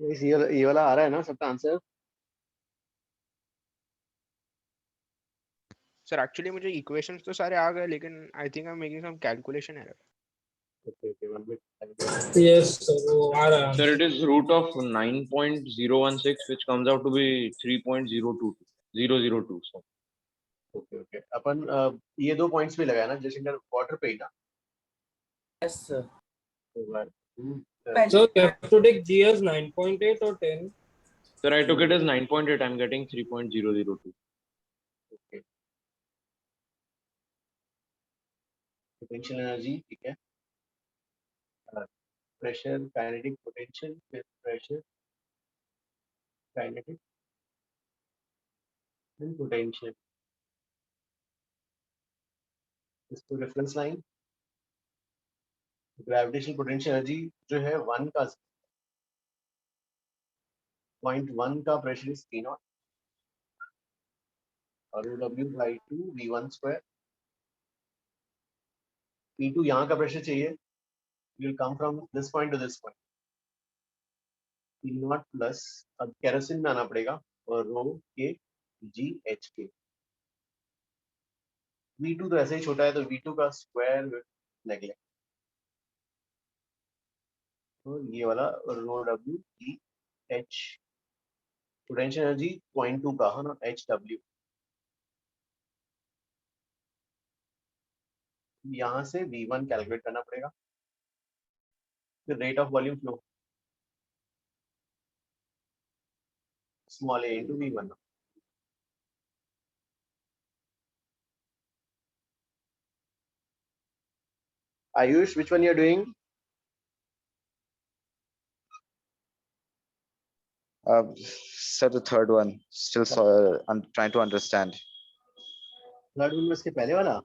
ये वाला आ रहा है ना सबका आंसर? सर एक्चुअली मुझे इक्वेशंस तो सारे आ गए, लेकिन I think I am making some calculation error. Okay, 1 minute. Yes, sir, वो आ रहा है. Sir, it is root of 9.016, which comes out to be 3.022. So. Okay. अपन ये 2 पॉइंट्स भी लगाया ना जयशंकर वाटर पे ही ना. Yes, sir. So you have to take G as 9.8 or 10. Sir, I took it as 9.8. I'm getting 3.002. Okay. Potential energy, ठीक है. Pressure, kinetic potential, pressure, kinetic, and potential. इसको reference line gravitational potential energy जो है 1 का 0.1 का pressure is P0 और W by 2 V1 square. P2 यहाँ का प्रेशर चाहिए, will come from this point to this point. P not plus, अब केरोसिन में आना पड़ेगा, और रो के जी एच के। V2 तो ऐसे ही छोटा है, तो V2 का स्क्वायर नेगलेक्ट, तो ये वाला rho W G H, potential energy 0.2 का है ना, एच डब्ल्यू। यहाँ से V1 कैलकुलेट करना पड़ेगा, फिर rate of volume flow small a into V1। Ayush, which one you are doing? Sir, the third one. Still, I'm trying to understand. Third one में इसके पहले वाला?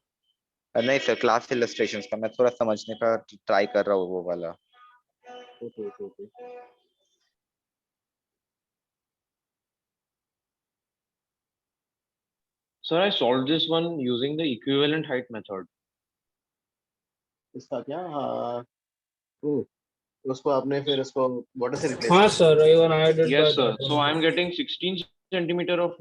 नहीं सर, क्लास इलस्ट्रेशंस का मैं थोड़ा समझने का ट्राई कर रहा हूँ वो वाला। Okay. Sir, I solved this one using the equivalent height method. इसका क्या? उसको आपने फिर उसको वाटर से रिप्लेस हाँ sir, even I did Yes, by sir. that So only. I'm getting 16 centimeter of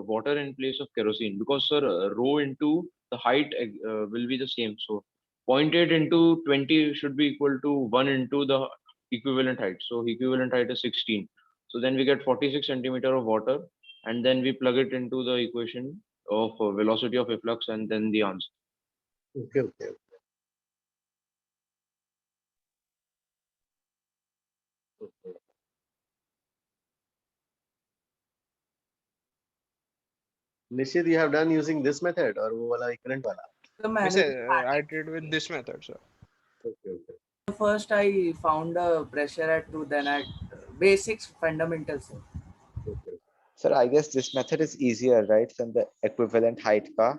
water in place of kerosene because, sir, rho into the height will be the same. So 0.8 into 20 should be equal to 1 into the equivalent height. So equivalent height is 16. So then we get 46 centimeter of water, and then we plug it into the equation of velocity of efflux, and then the answer. Okay. Nishit, you have done using this method or वो वाला equivalent वाला? So Yes, मैंने sir, I did with this method, sir. Okay. first I found the pressure at 2, then at basics fundamentals. Sir, I guess this method is easier, right, than the equivalent height का?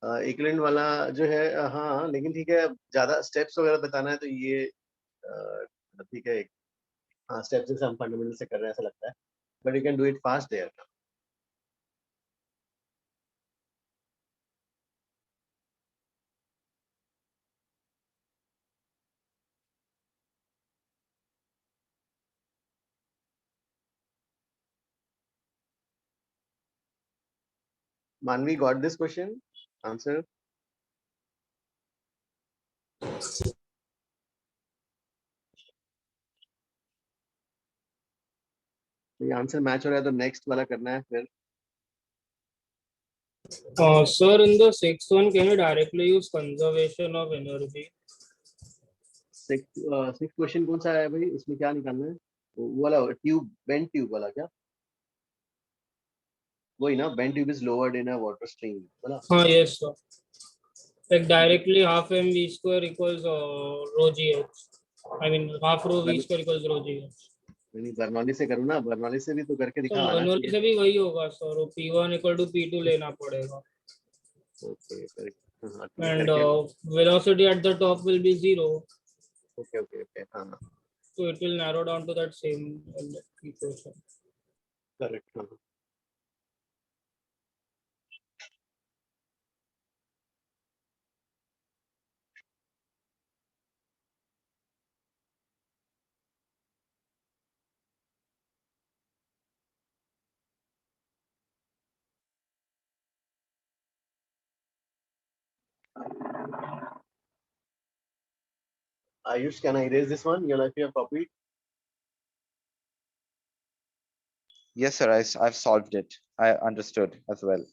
Equivalent वाला जो है, हाँ, लेकिन ठीक है, ज्यादा steps वगैरह बताना है तो ये ठीक है। हाँ, स्टेप्स जैसे हम फंडामेंटल से कर रहे हैं ऐसा लगता है, but you can do it fast there. Manvi got this question answer? ये आंसर मैच हो रहा है तो नेक्स्ट वाला करना है फिर। Sir, in the sixth one, can you directly use conservation of energy? Six question कौन सा है भाई, इसमें क्या निकालना है? वो वाला ट्यूब, बेंड ट्यूब वाला क्या? वही ना, bend tube is lowered in a water stream वाला? हाँ, yes sir. Like directly half mv square equals rho gh. I mean half rho v square equals rho gh. नहीं, बर्नौली से करूँ ना, बर्नौली से भी तो करके तो दिखा ना। बर्नौली से भी वही होगा sir, p1 equal to p2 लेना पड़ेगा। Okay, correct. And velocity at the top will be 0. Okay, हाँ, So it will narrow down to that same equation. Correct. Ayush, can I erase this one? If you have copied. Yes, sir. I've solved it. I understood as well.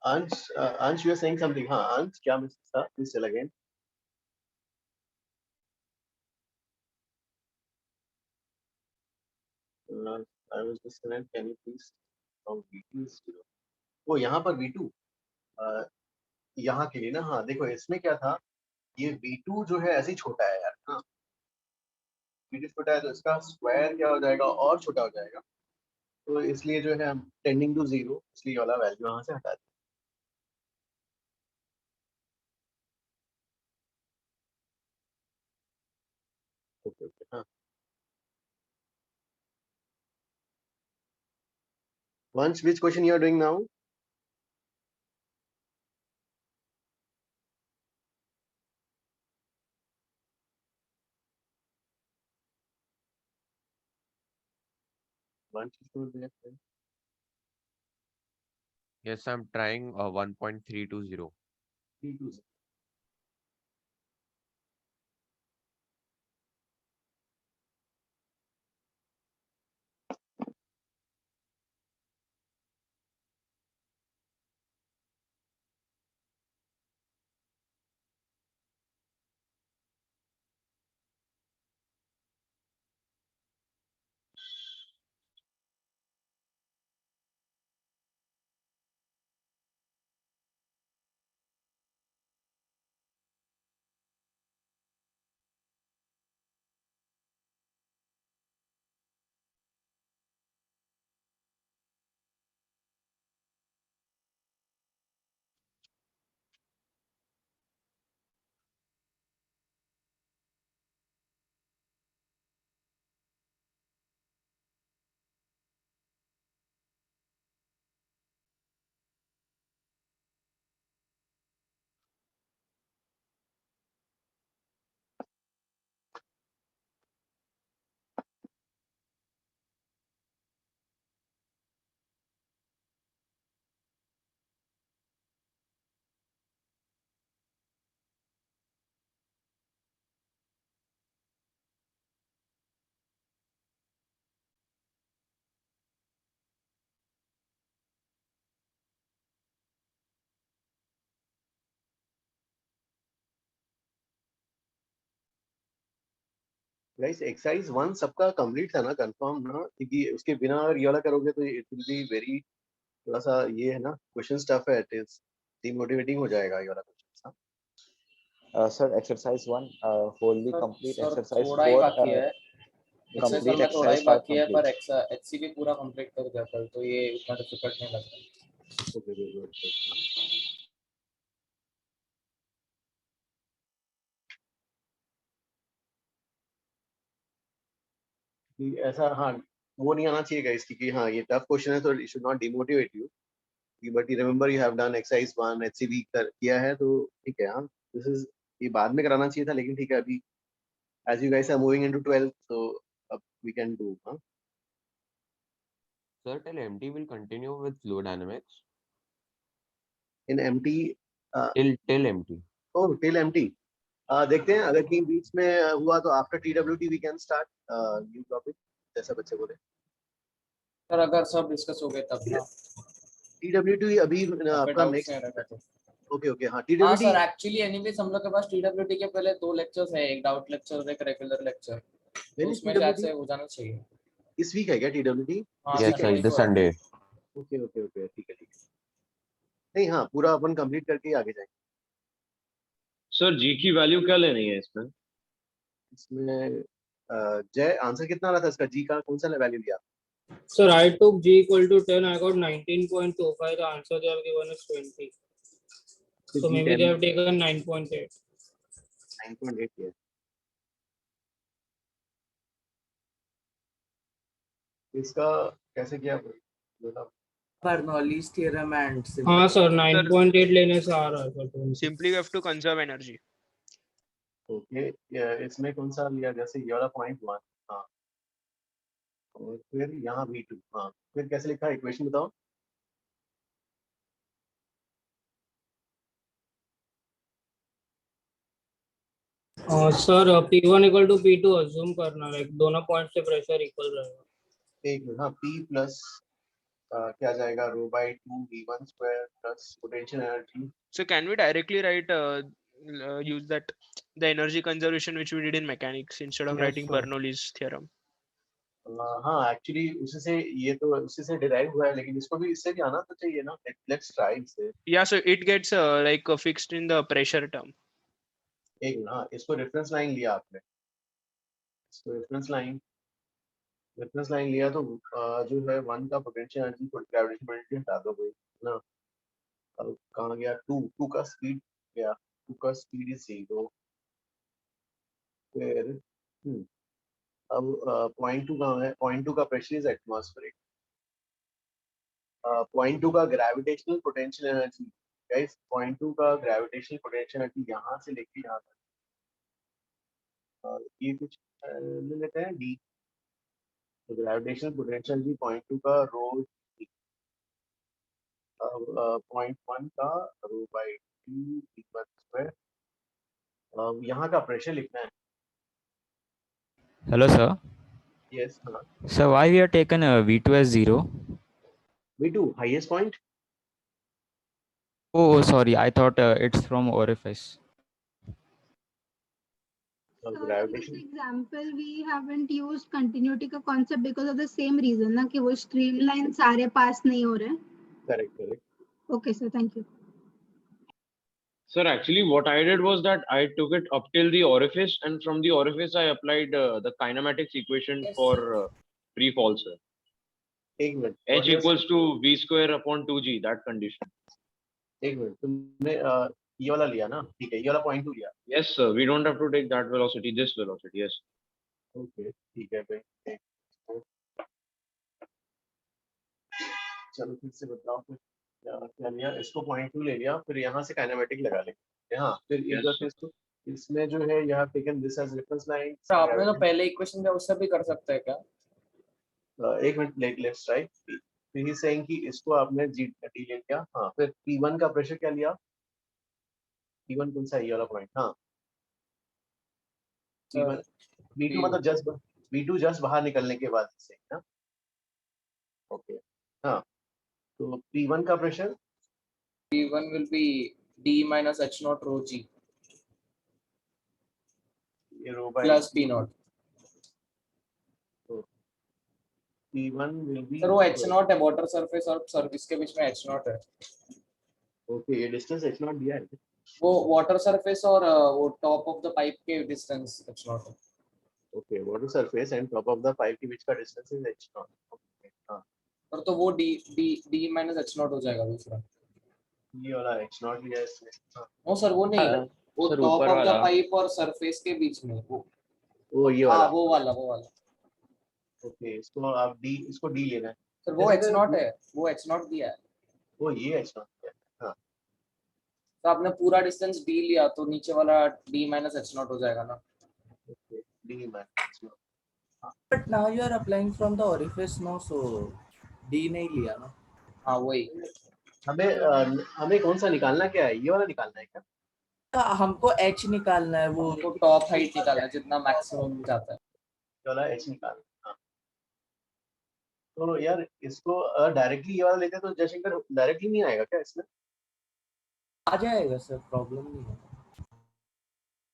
Ansh, you are saying something? हाँ, Ansh, क्या message था? Please tell again. I was disconnected. Can you please count V2 is 0? वो यहाँ पर V2 यहाँ के लिए ना, हाँ देखो इसमें क्या था, ये V2 जो है ऐसे ही छोटा है यार, हाँ V2 छोटा है तो इसका स्क्वायर क्या हो जाएगा, और छोटा हो जाएगा, तो इसलिए जो है हम टेंडिंग टू 0, इसलिए वाला वैल्यू यहाँ से हटा दें। ओके, हाँ। Once, which question you are doing now? Once you show there, then Yes, I'm trying 1.320. 320. Guys exercise 1 सबका कंप्लीट था ना, कंफर्म ना, क्योंकि उसके बिना अगर ये वाला करोगे तो इट विल बी वेरी, थोड़ा सा ये है ना, क्वेश्चन टफ है, इट इज डिमोटिवेटिंग हो जाएगा ये वाला question. Sir, exercise 1 wholly sir complete. Sir Exercise थोड़ा ही 4 बाकी है, एक्सरसाइज complete. में थोड़ा ही Exercise 5 बाकी है, पर complete. एचसी भी पूरा कंप्लीट कर दिया कल, तो ये उतना डिफिकल्ट नहीं लगता। Okay good. ऐसा हाँ, वो नहीं आना चाहिए गाइस, क्योंकि हाँ ये टफ क्वेश्चन है, तो it should not demotivate you, but you remember you have done exercise 1 HCV किया है, तो ठीक है। हाँ दिस इज, ये बाद में कराना चाहिए था, लेकिन ठीक है, अभी as you guys are moving into 12th, so we can do, huh? Sir, till MT will continue with flow dynamics. In MT, Till MT. oh till MT, देखते हैं, अगर कहीं बीच में हुआ तो after TWT we can start new topic, जैसा बच्चे बोले। सर अगर सब डिस्कस हो गए तब ना, TWT अभी आपका नेक्स्ट, ओके हाँ हाँ TWT। सर, एक्चुअली एनीवेज हम लोग के पास टीडब्ल्यूटी के पहले 2 लेक्चर्स है, एक डाउट लेक्चर और एक रेगुलर लेक्चर, तो उसमें शायद से हो जाना चाहिए। इस वीक है क्या TWT? हाँ Yes, sir, this Sunday. Okay ठीक है। नहीं हाँ, पूरा अपन कंप्लीट करके ही आगे जाएंगे। सर जी की वैल्यू क्या लेनी है इसमें? इसमें जय, आंसर कितना आ रहा था इसका, जी का कौन सा वैल्यू लिया? Sir, I took G equal to 10. I got 19.25. The answer they have given is 20. So maybe they have taken 9.8. 9.8 है। इसका कैसे किया बता? बर्नौलीज थ्योरम एंड हाँ सर, 9.8 लेने से आ रहा है sir. Simply we have to conserve energy. Okay, इसमें कौन सा लिया, जैसे ये वाला पॉइंट 1, हाँ, और फिर यहाँ V2, हाँ, फिर कैसे लिखा इक्वेशन बताओ? Sir P1 equal to P2 assume करना, लाइक दोनों पॉइंट से प्रेशर इक्वल रहेगा। एक मिनट, हाँ, P प्लस क्या जाएगा, rho by 2 V1 square plus potential energy. So can we directly write use that the energy conservation which we did in mechanics instead of Yes, writing sir. Bernoulli's theorem? हाँ actually उसी से, ये तो उसी से derive हुआ है, लेकिन इसको भी इससे भी आना तो चाहिए ना, लेट्स ट्राई इसे। Yeah, so it gets like fixed in the pressure term. एक मिनट, हाँ, इसको रेफरेंस लाइन लिया आपने, इसको रेफरेंस लाइन लिया, तो जो है 1 का पोटेंशियल एनर्जी को ग्रेविटेशनल पोटेंशियल हटा दो भाई ना। अब कहाँ गया 2 का स्पीड गया, 2 का स्पीड इज 0, फिर अब पॉइंट 2 कहाँ है, पॉइंट 2 का प्रेशर इज एटमॉस्फेरिक, पॉइंट 2 का gravitational potential energy, guys point 2 का ग्रेविटेशनल पोटेंशियल एनर्जी यहाँ से लेके यहाँ तक, ये कुछ ले लेते हैं D, तो ग्रेविटेशनल पोटेंशियल भी 0.2 का रो, 0.1 का रो बाई 2 V1 स्क्वायर। यहाँ का प्रेशर लिखना है। Hello, sir. यस, हाँ। So why we are taken V2 as 0? V2 highest point. Oh, sorry. I thought it's from orifice. In this example we haven't used continuity का concept because of the same reason ना कि वो streamline सारे पास नहीं हो रहे। Correct. Okay sir, thank you. Sir, actually, what I did was that I took it up till the orifice, and from the orifice, I applied the kinematics equation for free fall, sir. एक minute, H equals to V square upon 2G, that condition. एक minute, तुमने ये वाला लिया ना? ठीक है, ये वाला 0.2 लिया। Yes, sir. We don't have to take that velocity, this velocity, yes. Okay, ठीक है भाई। चलो फिर से बताओ फिर क्या लिया? इसको 0.2 ले लिया, फिर यहाँ से काइनेमेटिक लगा लेंगे। हाँ, फिर इसको इसमें जो है यहाँ taken this as reference line. आपने तो पहले इक्वेशन दिया, उससे भी कर सकते हैं क्या? एक मिनट, लेट्स ट्राई। फिर ही सेइंग कि इसको आपने जी डी ले लिया। हाँ, फिर P1 का प्रेशर क्या लिया? P1 कौन सा है? ये वाला पॉइंट। हाँ, P1 V2 मतलब जस्ट V2 जस्ट बाहर निकलने के बाद से ना। ओके, हाँ, तो P1 का pressure P1 will be D minus H naught rho G plus P naught. तो P1 will be, सर वो H naught है, वाटर सरफेस और सरफेस के बीच में H naught है। ओके, ये डिस्टेंस H naught दिया है। वो वाटर सरफेस और वो टॉप ऑफ द पाइप के डिस्टेंस H naught है। Okay, water surface and top of the pipe के बीच का distance is H naught। Okay, हाँ, और तो वो D minus H naught हो जाएगा दूसरा। ये वाला H naught लिया है इसने। हाँ, नो सर वो नहीं, वो सर टॉप ऊपर ऑफ द वाला। पाइप और सरफेस के बीच में वो ये वाला। हाँ वो वाला ओके, इसको आप D, इसको D लेना है। सर वो H naught है, वो H naught दिया है। वो ये H naught है। हाँ, तो आपने पूरा डिस्टेंस D लिया तो नीचे वाला D minus H naught हो जाएगा ना। Okay, D minus H naught। But now you are applying from the orifice now, so D नहीं लिया ना। हाँ वही। हमें कौन सा निकालना क्या है? ये वाला निकालना है क्या? हमको H निकालना है, वो टॉप हाइट निकालना है जितना मैक्सिमम जाता है। ये वाला H निकालना है। हाँ, तो यार इसको डायरेक्टली ये वाला लेते तो जयशंकर डायरेक्टली नहीं आएगा क्या इसमें? आ जाएगा सर, प्रॉब्लम नहीं है।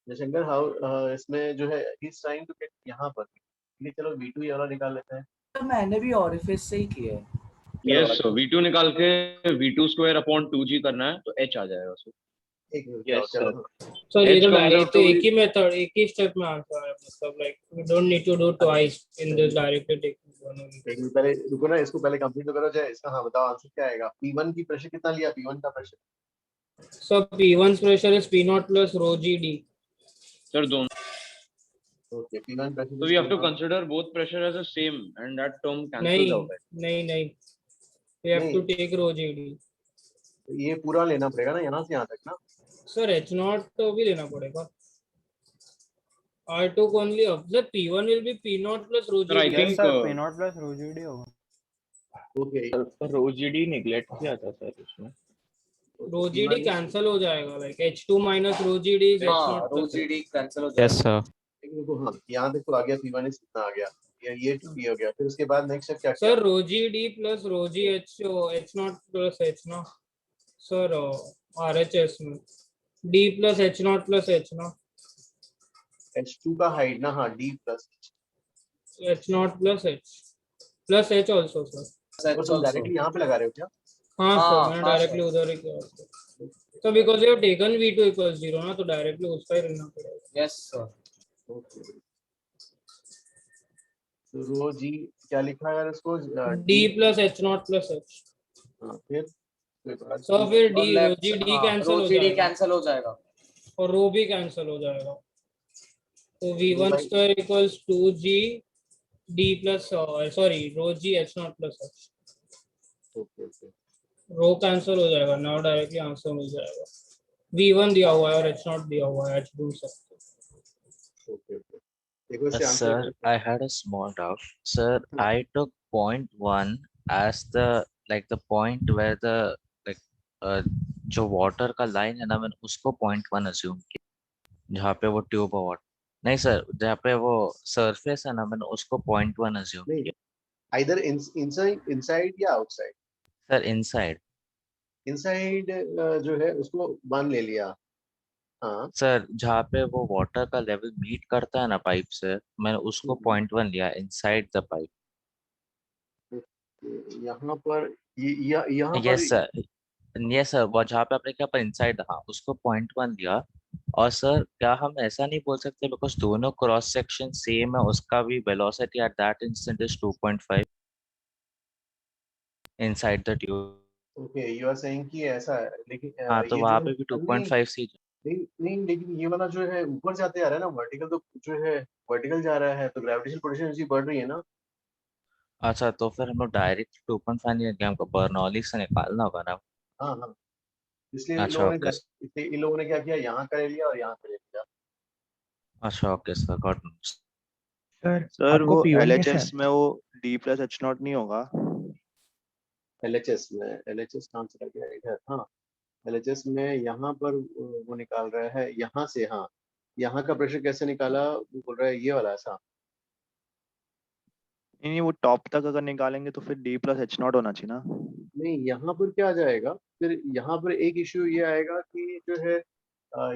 जयशंकर हाउ इसमें जो है he is trying to get यहाँ पर। ठीक है, चलो V2 ये वाला निकाल लेते हैं। तो मैंने भी orifice से ही किया है। Yes, sir. V2 निकाल के V2 square upon 2G करना है, तो H आ जाएगा सर। एक मिनट, Yes, चलो। sir. सर ये H तो comes out डायरेक्ट to एक ही मेथड, एक ही स्टेप में आंसर है, मतलब like we don't need to do twice in this directly taking. एक मिनट पहले रुको ना, इसको पहले कंप्लीट तो करो जाए इसका। हाँ बताओ आंसर क्या आएगा? P1 की प्रेशर कितना लिया? P1 का pressure So P1's pressure is P naught plus rho GD. Sir, दोनों। Okay, P1 pressure. So we have to consider both pressure as the same, and that term cancels out. नहीं we have to take rho GD. ये पूरा लेना पड़ेगा ना, यहाँ से यहाँ तक ना। सर H naught तो भी लेना पड़ेगा। I took only of the P1 will be P naught plus rho GD. Sir, I think P naught plus rho GD होगा। Okay, rho GD neglect किया था सर इसमें। rho GD cancel हो जाएगा, like H2 minus rho GD is H naught rho plus GD cancel हो जाएगा। Yes, sir. हाँ, यहाँ तक तो आ गया। P1 इस कितना आ गया? ये 2 हो गया। फिर उसके बाद नेक्स्ट स्टेप क्या? Sir rho GD plus rho GH H naught plus H ना सर RHS में D plus H naught plus H ना H2 का हाइट ना। हाँ, D plus H naught plus H also sir. और तुम डायरेक्टली यहाँ पे लगा रहे हो क्या? हाँ सर, मैंने डायरेक्टली उधर ही किया। तो because you have taken V2 equals 0 ना, तो डायरेक्टली उसका ही रहना पड़ेगा। Yes sir. ओके, तो रो जी क्या लिखा है यार इसको? D plus H naught plus H। हाँ, फिर तो फिर D rho G D cancel हो जाएगा और रो भी कैंसिल हो जाएगा। तो V1 square equals 2G D plus sorry rho G H naught plus H। ओके, रो कैंसिल हो जाएगा, नाउ डायरेक्टली आंसर मिल जाएगा। V1 दिया हुआ है और H naught दिया हुआ है, H ढूंढ सकते हैं। ओके। देखो इससे answer Sir, I had a small doubt. Sir, I took 0.1 as the point where like जो water का line है ना, मैंने उसको 0.1 assume किया जहाँ पे वो ट्यूब और water नहीं सर, जहाँ पे वो surface है ना, मैंने उसको 0.1 assume नहीं, किया either inside या outside. Sir inside. inside जो है उसको 1 ले लिया. हाँ सर जहाँ पे वो वाटर का लेवल मीट करता है ना पाइप से, मैंने उसको 0.1 लिया इनसाइड द पाइप. यहाँ पर यहाँ पर यस सर, वो जहाँ पे आपने क्या पर इनसाइड, हाँ उसको 0.1 लिया. और सर क्या हम ऐसा नहीं बोल सकते बिकॉज दोनों क्रॉस सेक्शन सेम है, उसका भी velocity at that instant is 2.5 inside the tube. Okay you are saying कि ऐसा है, लेकिन हाँ तो ये वहाँ जो पे भी है 2.5 सी. नहीं नहीं, लेकिन ये वाला जो है ऊपर जाते जा रहा है ना, वर्टिकल तो जो है वर्टिकल जा रहा है, तो ग्रेविटेशनल पोटेंशियल बढ़ रही है ना. अच्छा तो फिर हम लोग डायरेक्ट 2.5 नहीं लेंगे, हमको बर्नौली से निकालना होगा ना. हाँ हाँ, इसलिए अच्छा ओके. इन लोगों ने क्या किया, यहाँ का ले लिया और यहाँ का ले लिया. अच्छा okay sir, got it. Sir आपको वो P1 कैसे LHS में वो D+H0 नहीं होगा? LHS में, LHS कहाँ चला गया इधर. हाँ LHS में यहाँ पर वो निकाल रहा है यहाँ से. हाँ यहाँ का प्रेशर कैसे निकाला, वो बोल रहा है ये वाला ऐसा. नहीं वो टॉप तक अगर निकालेंगे तो फिर D+H0 होना चाहिए ना. नहीं यहाँ पर क्या आ जाएगा, फिर यहाँ पर एक इश्यू ये आएगा कि जो है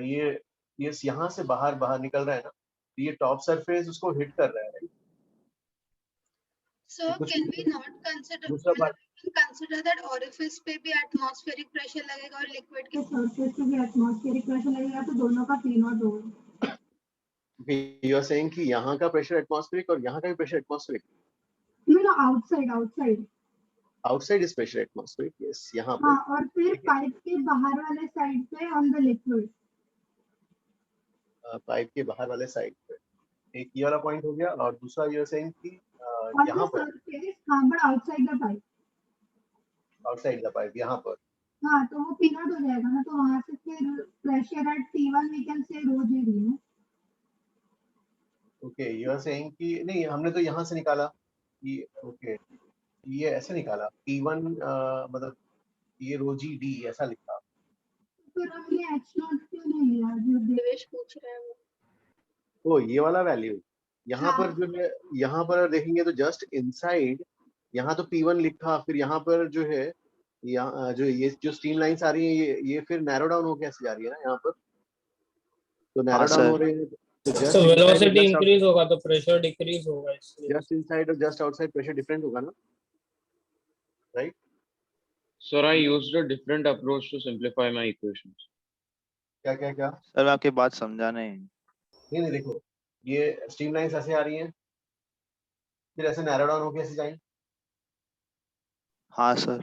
ये यहाँ से बाहर बाहर निकल रहा है ना, ये टॉप सरफेस उसको हिट कर रहा है. So can we not दूसरा बात, consider that orifice पे भी atmospheric pressure लगेगा और liquid के surface पे भी atmospheric pressure लगेगा, तो दोनों का P0 होगा. you are saying कि यहाँ का प्रेशर एटमॉस्फेरिक और यहाँ का भी pressure atmospheric. No, outside. Outside is pressure atmospheric. Yes यहाँ हाँ, पर और फिर पाइप के बाहर वाले साइड पे on the liquid. पाइप के बाहर वाले साइड पे एक ये वाला पॉइंट हो गया, और दूसरा यू आर सेइंग कि On यहाँ the पर surface, हाँ, but outside the pipe. Outside the pipe यहाँ पर. हाँ, तो वो P0 हो जाएगा ना, तो वहाँ से फिर pressure at T1 we can say rho GD ना. ओके यू आर सेइंग कि नहीं, हमने तो यहाँ से निकाला कि ओके ये ऐसे निकाला P1 मतलब ये रो जी डी ऐसा लिखा. फिर हमने H0 क्यों नहीं लिया जो देवेश पूछ रहा है वो. तो ये वाला वैल्यू यहाँ हाँ. पर जो है, यहाँ पर देखेंगे तो जस्ट इनसाइड यहाँ तो P1 लिखा, फिर यहाँ पर जो है यहाँ जो ये जो स्ट्रीम लाइंस आ रही है ये फिर नैरो डाउन होके ऐसे जा रही है ना यहाँ पर, तो नैरो डाउन हो रही है. तो जस्ट तो वेलोसिटी इंक्रीज होगा तो प्रेशर डिक्रीज होगा, इसलिए जस्ट इनसाइड और जस्ट आउटसाइड प्रेशर डिफरेंट होगा ना, right. Sir, I used a different approach to simplify my equations. क्या क्या क्या सर मैं आपकी बात समझा नहीं. नहीं देखो, ये स्ट्रीम लाइंस ऐसे आ रही हैं, फिर ऐसे नैरो डाउन होके ऐसे जाएंगे. हाँ सर.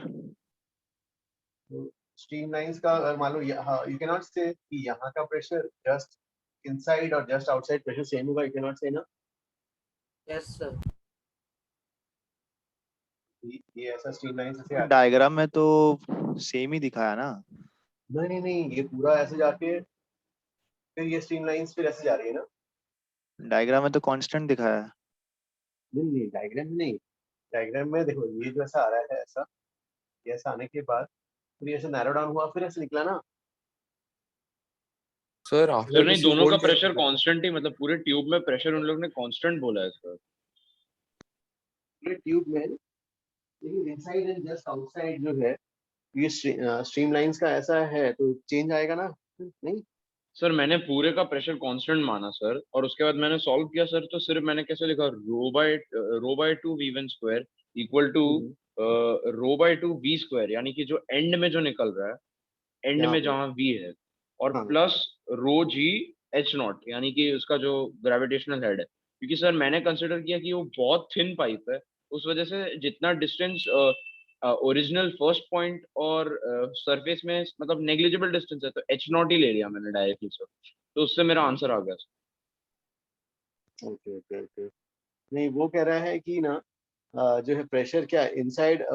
स्ट्रीम लाइंस का अगर मान लो यू कैन नॉट से कि यहाँ का प्रेशर जस्ट इनसाइड और जस्ट आउटसाइड प्रेशर सेम होगा, यू कैन नॉट से ना. Yes sir. ये ऐसा स्ट्रीम लाइंस ऐसे डायग्राम में तो सेम ही दिखाया ना. नहीं ये पूरा ऐसे जाके फिर ये स्ट्रीम लाइंस फिर ऐसे जा रही है ना. डायग्राम में तो कांस्टेंट दिखाया है. नहीं डायग्राम में देखो ये जो ऐसा आ रहा है ऐसा, ये ऐसा आने के बाद फिर ऐसे नैरो डाउन हुआ, फिर ऐसे निकला ना. सर आफ्टर नहीं, दोनों का प्रेशर कांस्टेंट ही, मतलब पूरे ट्यूब में प्रेशर उन लोगों ने कांस्टेंट बोला है सर. पूरे ट्यूब में, लेकिन इनसाइड एंड जस्ट आउटसाइड जो है ये स्ट्रीम लाइंस का ऐसा है तो चेंज आएगा ना. नहीं सर मैंने पूरे का प्रेशर कांस्टेंट माना सर, और उसके बाद मैंने सॉल्व किया सर, तो सिर्फ मैंने कैसे लिखा rho by 2 v1 square equal to rho by 2 v square, यानी कि जो एंड में जो निकल रहा है, एंड में जहाँ v है, और प्लस रो जी H0 यानी कि उसका जो ग्रेविटेशनल हेड है. क्योंकि सर मैंने कंसिडर किया कि वो बहुत थिन पाइप है, उस वजह से जितना डिस्टेंस ओरिजिनल फर्स्ट पॉइंट और सरफेस में मतलब नेग्लिजिबल डिस्टेंस है, तो H0 ही ले लिया मैंने डायरेक्टली सर, तो उससे मेरा आंसर आ गया. ओके नहीं वो कह रहा है कि ना जो है प्रेशर क्या इनसाइड,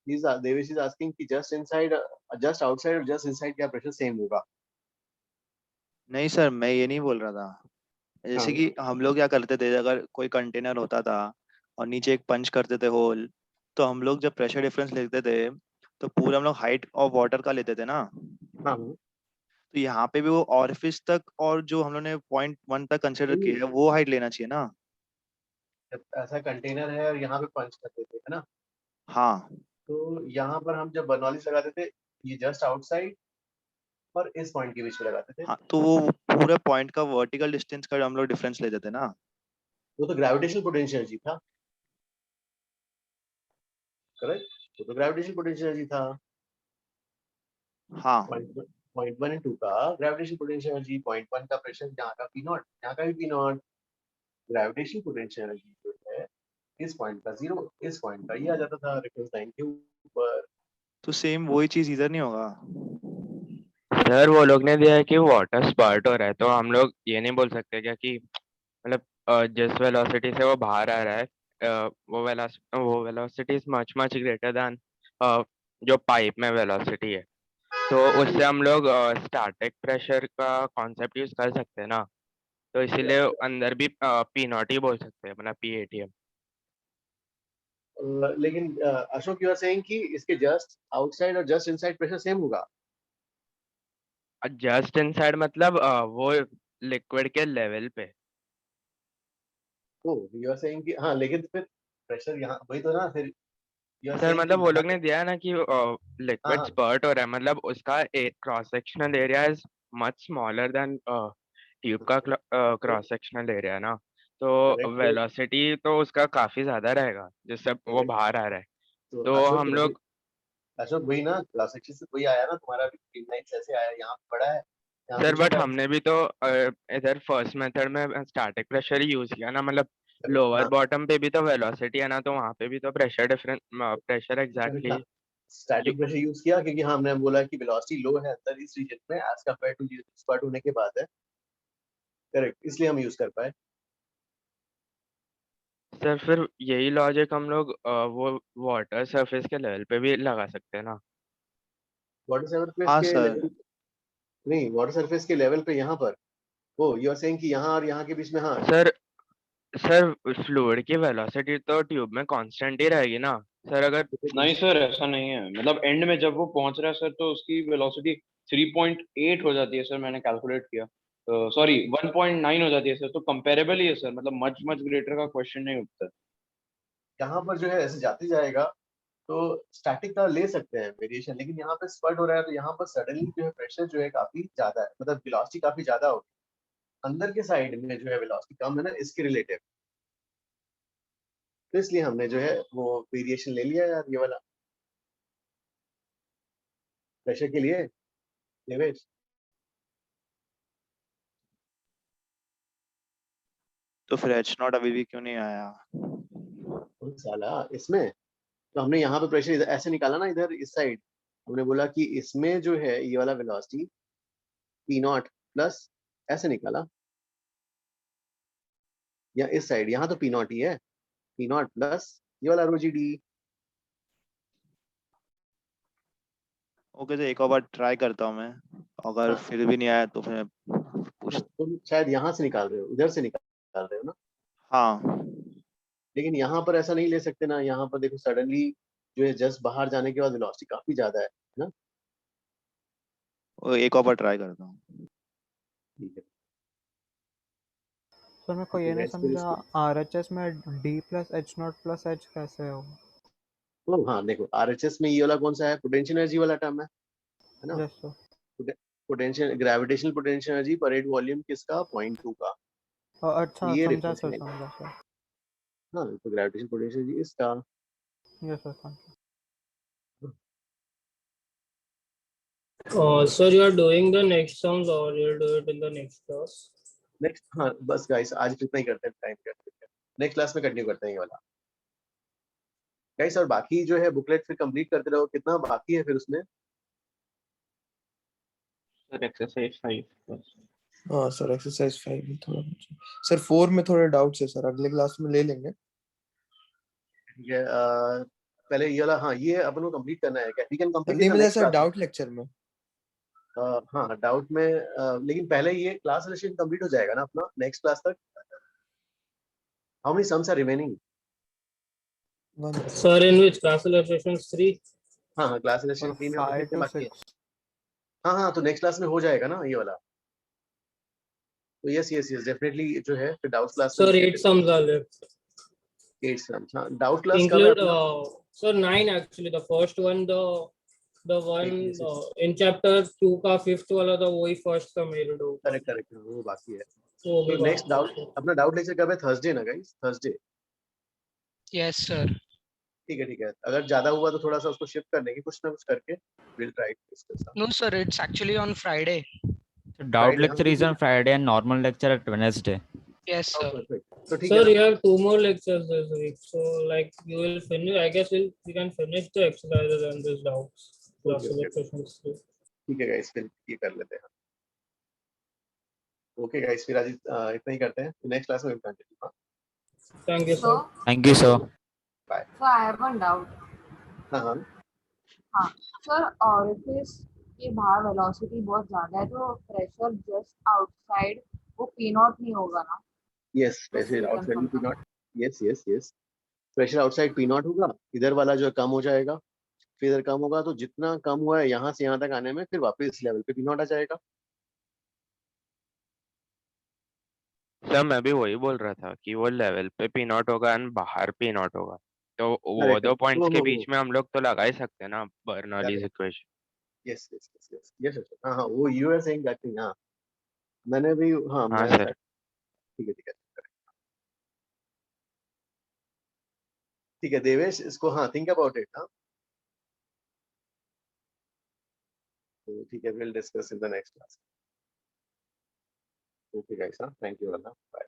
देवेश इज आस्किंग कि जस्ट इनसाइड जस्ट आउटसाइड और जस्ट इनसाइड क्या प्रेशर सेम होगा. नहीं सर मैं ये नहीं बोल रहा था. जैसे हाँ। कि हम लोग क्या करते थे, अगर कोई कंटेनर होता था और नीचे एक पंच करते थे होल, तो हम लोग जब प्रेशर डिफरेंस लिखते थे तो पूरा हम लोग हाइट ऑफ वाटर का लेते थे ना। हाँ तो यहाँ पे भी वो ऑरिफिस तक और जो हम लोग ने 0.1 तक कंसिडर किया है वो हाइट लेना चाहिए ना। जब ऐसा कंटेनर है और यहाँ पे पंच कर देते है ना, हाँ तो यहाँ पर हम जब बर्नौलीज लगाते थे, ये जस्ट आउटसाइड और इस पॉइंट के बीच में लगाते थे। हाँ, तो वो पूरे पॉइंट का वर्टिकल डिस्टेंस का हम लोग डिफरेंस लेते थे ना। वो तो ग्रेविटेशनल पोटेंशियल एनर्जी था, करेक्ट? वो तो ग्रेविटेशनल पोटेंशियल एनर्जी था। हाँ पॉइंट 1 एंड 2 का ग्रेविटेशनल पोटेंशियल एनर्जी, पॉइंट 1 का प्रेशर, यहाँ का पी नॉट, यहाँ का भी P not. Gravitational potential energy जो है इस पॉइंट का 0, इस पॉइंट का ये आ जाता था रेफरेंस लाइन के ऊपर। तो सेम वही चीज इधर नहीं होगा? सर वो लोग ने दिया है कि वाटर स्पर्ट हो रहा है, तो हम लोग ये नहीं बोल सकते क्या कि मतलब जिस वेलोसिटी से वो बाहर आ रहा है वो velocity is much much greater than जो पाइप में वेलोसिटी है, तो उससे हम लोग स्टैटिक प्रेशर का कॉन्सेप्ट यूज कर सकते हैं ना, तो इसीलिए अंदर भी पी नॉट ही बोल सकते हैं, मतलब PATM। लेकिन अशोक यू आर सेइंग कि इसके जस्ट आउटसाइड और जस्ट इनसाइड प्रेशर सेम होगा। जस्ट इनसाइड मतलब वो लिक्विड के लेवल पे। ओ यू आर सेइंग कि हाँ, लेकिन फिर प्रेशर यहाँ वही तो ना, फिर यू आर सर सेइंग कि मतलब वो यहाँ लोग ने दिया है ना कि लिक्विड हाँ स्पर्ट हो रहा है, मतलब उसका cross sectional area is much smaller than tube का क्रॉस सेक्शनल एरिया ना, तो करेक्ट। वेलोसिटी तो उसका काफी ज्यादा रहेगा जिससे वो बाहर आ रहा है, तो तो हम लोग अशोक वही ना, क्लास सेक्शन से वही आया ना, तुम्हारा भी स्ट्रीमलाइन ऐसे आया, यहाँ पे बड़ा है, यहाँ पे सर बट छोटा है। हमने भी तो इधर फर्स्ट मेथड में स्टैटिक प्रेशर ही यूज किया ना, मतलब लोअर हाँ बॉटम पे भी तो वेलोसिटी है ना, तो वहाँ पे भी तो pressure difference pressure exactly static pressure use किया क्योंकि हाँ हमने बोला कि वेलोसिटी लो है अंदर इस रीजन में एज कंपेयर टू स्पर्ट होने के बाद है, करेक्ट, इसलिए हम यूज कर पाए। सर फिर यही लॉजिक हम लोग वो वाटर सरफेस के लेवल पे भी लगा सकते हैं ना। वाटर सरफेस हाँ के सर। लेवल, नहीं वाटर सरफेस के लेवल पे यहाँ पर, ओ यू आर सेइंग कि यहाँ और यहाँ के बीच में, हाँ सर फ्लूइड की वेलोसिटी तो ट्यूब में कांस्टेंट ही रहेगी ना सर, अगर नहीं सर ऐसा नहीं है, मतलब एंड में जब वो पहुंच रहा है सर तो उसकी वेलोसिटी 3.8 हो जाती है सर, मैंने कैलकुलेट किया, सॉरी 1.9 हो जाती है सर, तो कंपेरेबल ही है सर, मतलब मच मच ग्रेटर का क्वेश्चन नहीं उठता। यहाँ पर जो है ऐसे जाते जाएगा तो स्टैटिक का ले सकते हैं वेरिएशन, लेकिन यहाँ पे स्पर्ट हो रहा है तो यहाँ पर सडनली जो है प्रेशर जो है काफी ज्यादा है, मतलब वेलोसिटी काफी ज्यादा होगी, अंदर के साइड में जो है वेलोसिटी कम है ना इसके रिलेटिव, तो इसलिए हमने जो है वो वेरिएशन ले लिया यार, ये वाला प्रेशर के लिए देवेश। तो फिर H0 अभी भी क्यों नहीं आया? साला इसमें तो हमने यहाँ पे प्रेशर इधर ऐसे निकाला ना, इधर इस साइड हमने बोला कि इसमें जो है ये वाला वेलोसिटी पी नॉट प्लस ऐसे निकाला, या इस साइड यहाँ तो पी नॉट ही है, पी नॉट प्लस ये वाला रो जी डी। ओके, तो एक और बार ट्राई करता हूँ मैं, अगर हाँ। फिर भी नहीं आया तो फिर तुम शायद यहाँ से निकाल रहे हो, इधर से निकाल रहे हो ना। हाँ लेकिन यहाँ पर ऐसा नहीं ले सकते ना, यहाँ पर देखो सडनली जो है जस्ट बाहर जाने के बाद वेलोसिटी काफी ज्यादा है ना। एक और बार ट्राई करता हूँ। ठीक है सर मेरे को ये नहीं समझा RHS में D plus H0 plus H कैसे हो? तो हाँ देखो RHS में ये वाला कौन सा है, पोटेंशियल एनर्जी वाला टर्म है ना। Yes sir. Potential gravitational potential energy पर रेट वॉल्यूम किसका, 0.2 का। अच्छा ये समझा रेफरेंस सर, लाइन, समझा सर। हाँ तो ग्रेविटेशनल पोटेंशियल एनर्जी इसका। Yes sir, thank you. Sir, you are doing the next sums or you'll do it in the next class? Next, हाँ बस गाइस आज इतना ही करते हैं, टाइम करते हैं, नेक्स्ट क्लास में कंटिन्यू करते हैं ये वाला गाइस, और बाकी जो है बुकलेट फिर कंप्लीट करते रहो, कितना बाकी है फिर उसमें। सर एक्सरसाइज 5 हाँ सर एक्सरसाइज 5 में थोड़ा मुझे सर 4 में थोड़े डाउट्स है सर, अगले क्लास में ले लेंगे। ये पहले ये वाला, हाँ ये अपन को कंप्लीट करना है क्या, वी कैन कंप्लीट नहीं इन द मिला next sir class. Doubt lecture में। हाँ डाउट में लेकिन पहले ये क्लास रिलेशन कंप्लीट हो जाएगा ना अपना नेक्स्ट क्लास तक. How many sums are remaining? Sir, in which class illustrations 3? हाँ क्लास रिलेशन 3 में फाइव कितने टू बाकी है? सिक्स हाँ तो नेक्स्ट क्लास में हो जाएगा ना ये वाला. तो यस डेफिनेटली जो है फिर doubt class Sir, 8 sums are left. 8 sums. हाँ डाउट क्लास कब है Include, अपना? sir, 9 actually. The first one, the one yes. in chapter 2 का 5th वाला था वही first का मेरे दो. करेक्ट वो बाकी है. वो भी तो नेक्स्ट डाउट बाकी है. अपना डाउट लेक्चर कब है? थर्सडे ना गाइस? थर्सडे. Yes, sir. ठीक है. अगर ज्यादा हुआ तो थोड़ा सा उसको शिफ्ट करने की कुछ ना कुछ करके will try to discuss. No, sir, it's actually on Friday. So doubt Friday, lecture is on Friday and normal lecture at Wednesday. Yes, sir. Perfect. So ठीक Sir, है you have 2 more lectures this week. So like you will finish, I guess we can finish the exercises and these doubts. Class Okay. illustrations 3. ठीक है guys फिर ये कर लेते हैं. Okay guys फिर आज इतना ही करते हैं. नेक्स्ट क्लास में will continue. Thank you, sir. Thank you, sir. Bye. So I have one doubt. हाँ हाँ सर, ऑरिफिस के बाहर वेलोसिटी बहुत ज्यादा है तो प्रेशर जस्ट आउटसाइड वो पी नॉट नहीं होगा ना? यस बस प्रेशर ये outside confirm P not. Yes pressure outside P not होगा. इधर वाला जो है कम हो जाएगा. फिर इधर कम होगा तो जितना कम हुआ है यहाँ से यहाँ तक आने में फिर वापस इस लेवल पे पी नॉट आ जाएगा. सर मैं भी वही बोल रहा था कि वो लेवल पे पी नॉट होगा एंड बाहर पी नॉट होगा, तो वो Correct. दो पॉइंट्स के हो. बीच में हम लोग तो लगा ही सकते हैं ना बर्नौलीज इक्वेशन. यस हाँ वो you are saying that thing. हाँ मैंने भी हाँ हाँ मैं सर. ठीक है देवेश इसको हाँ थिंक अबाउट इट. हाँ तो ठीक है will discuss in the next class. Okay guys. हाँ थैंक यू. बाय.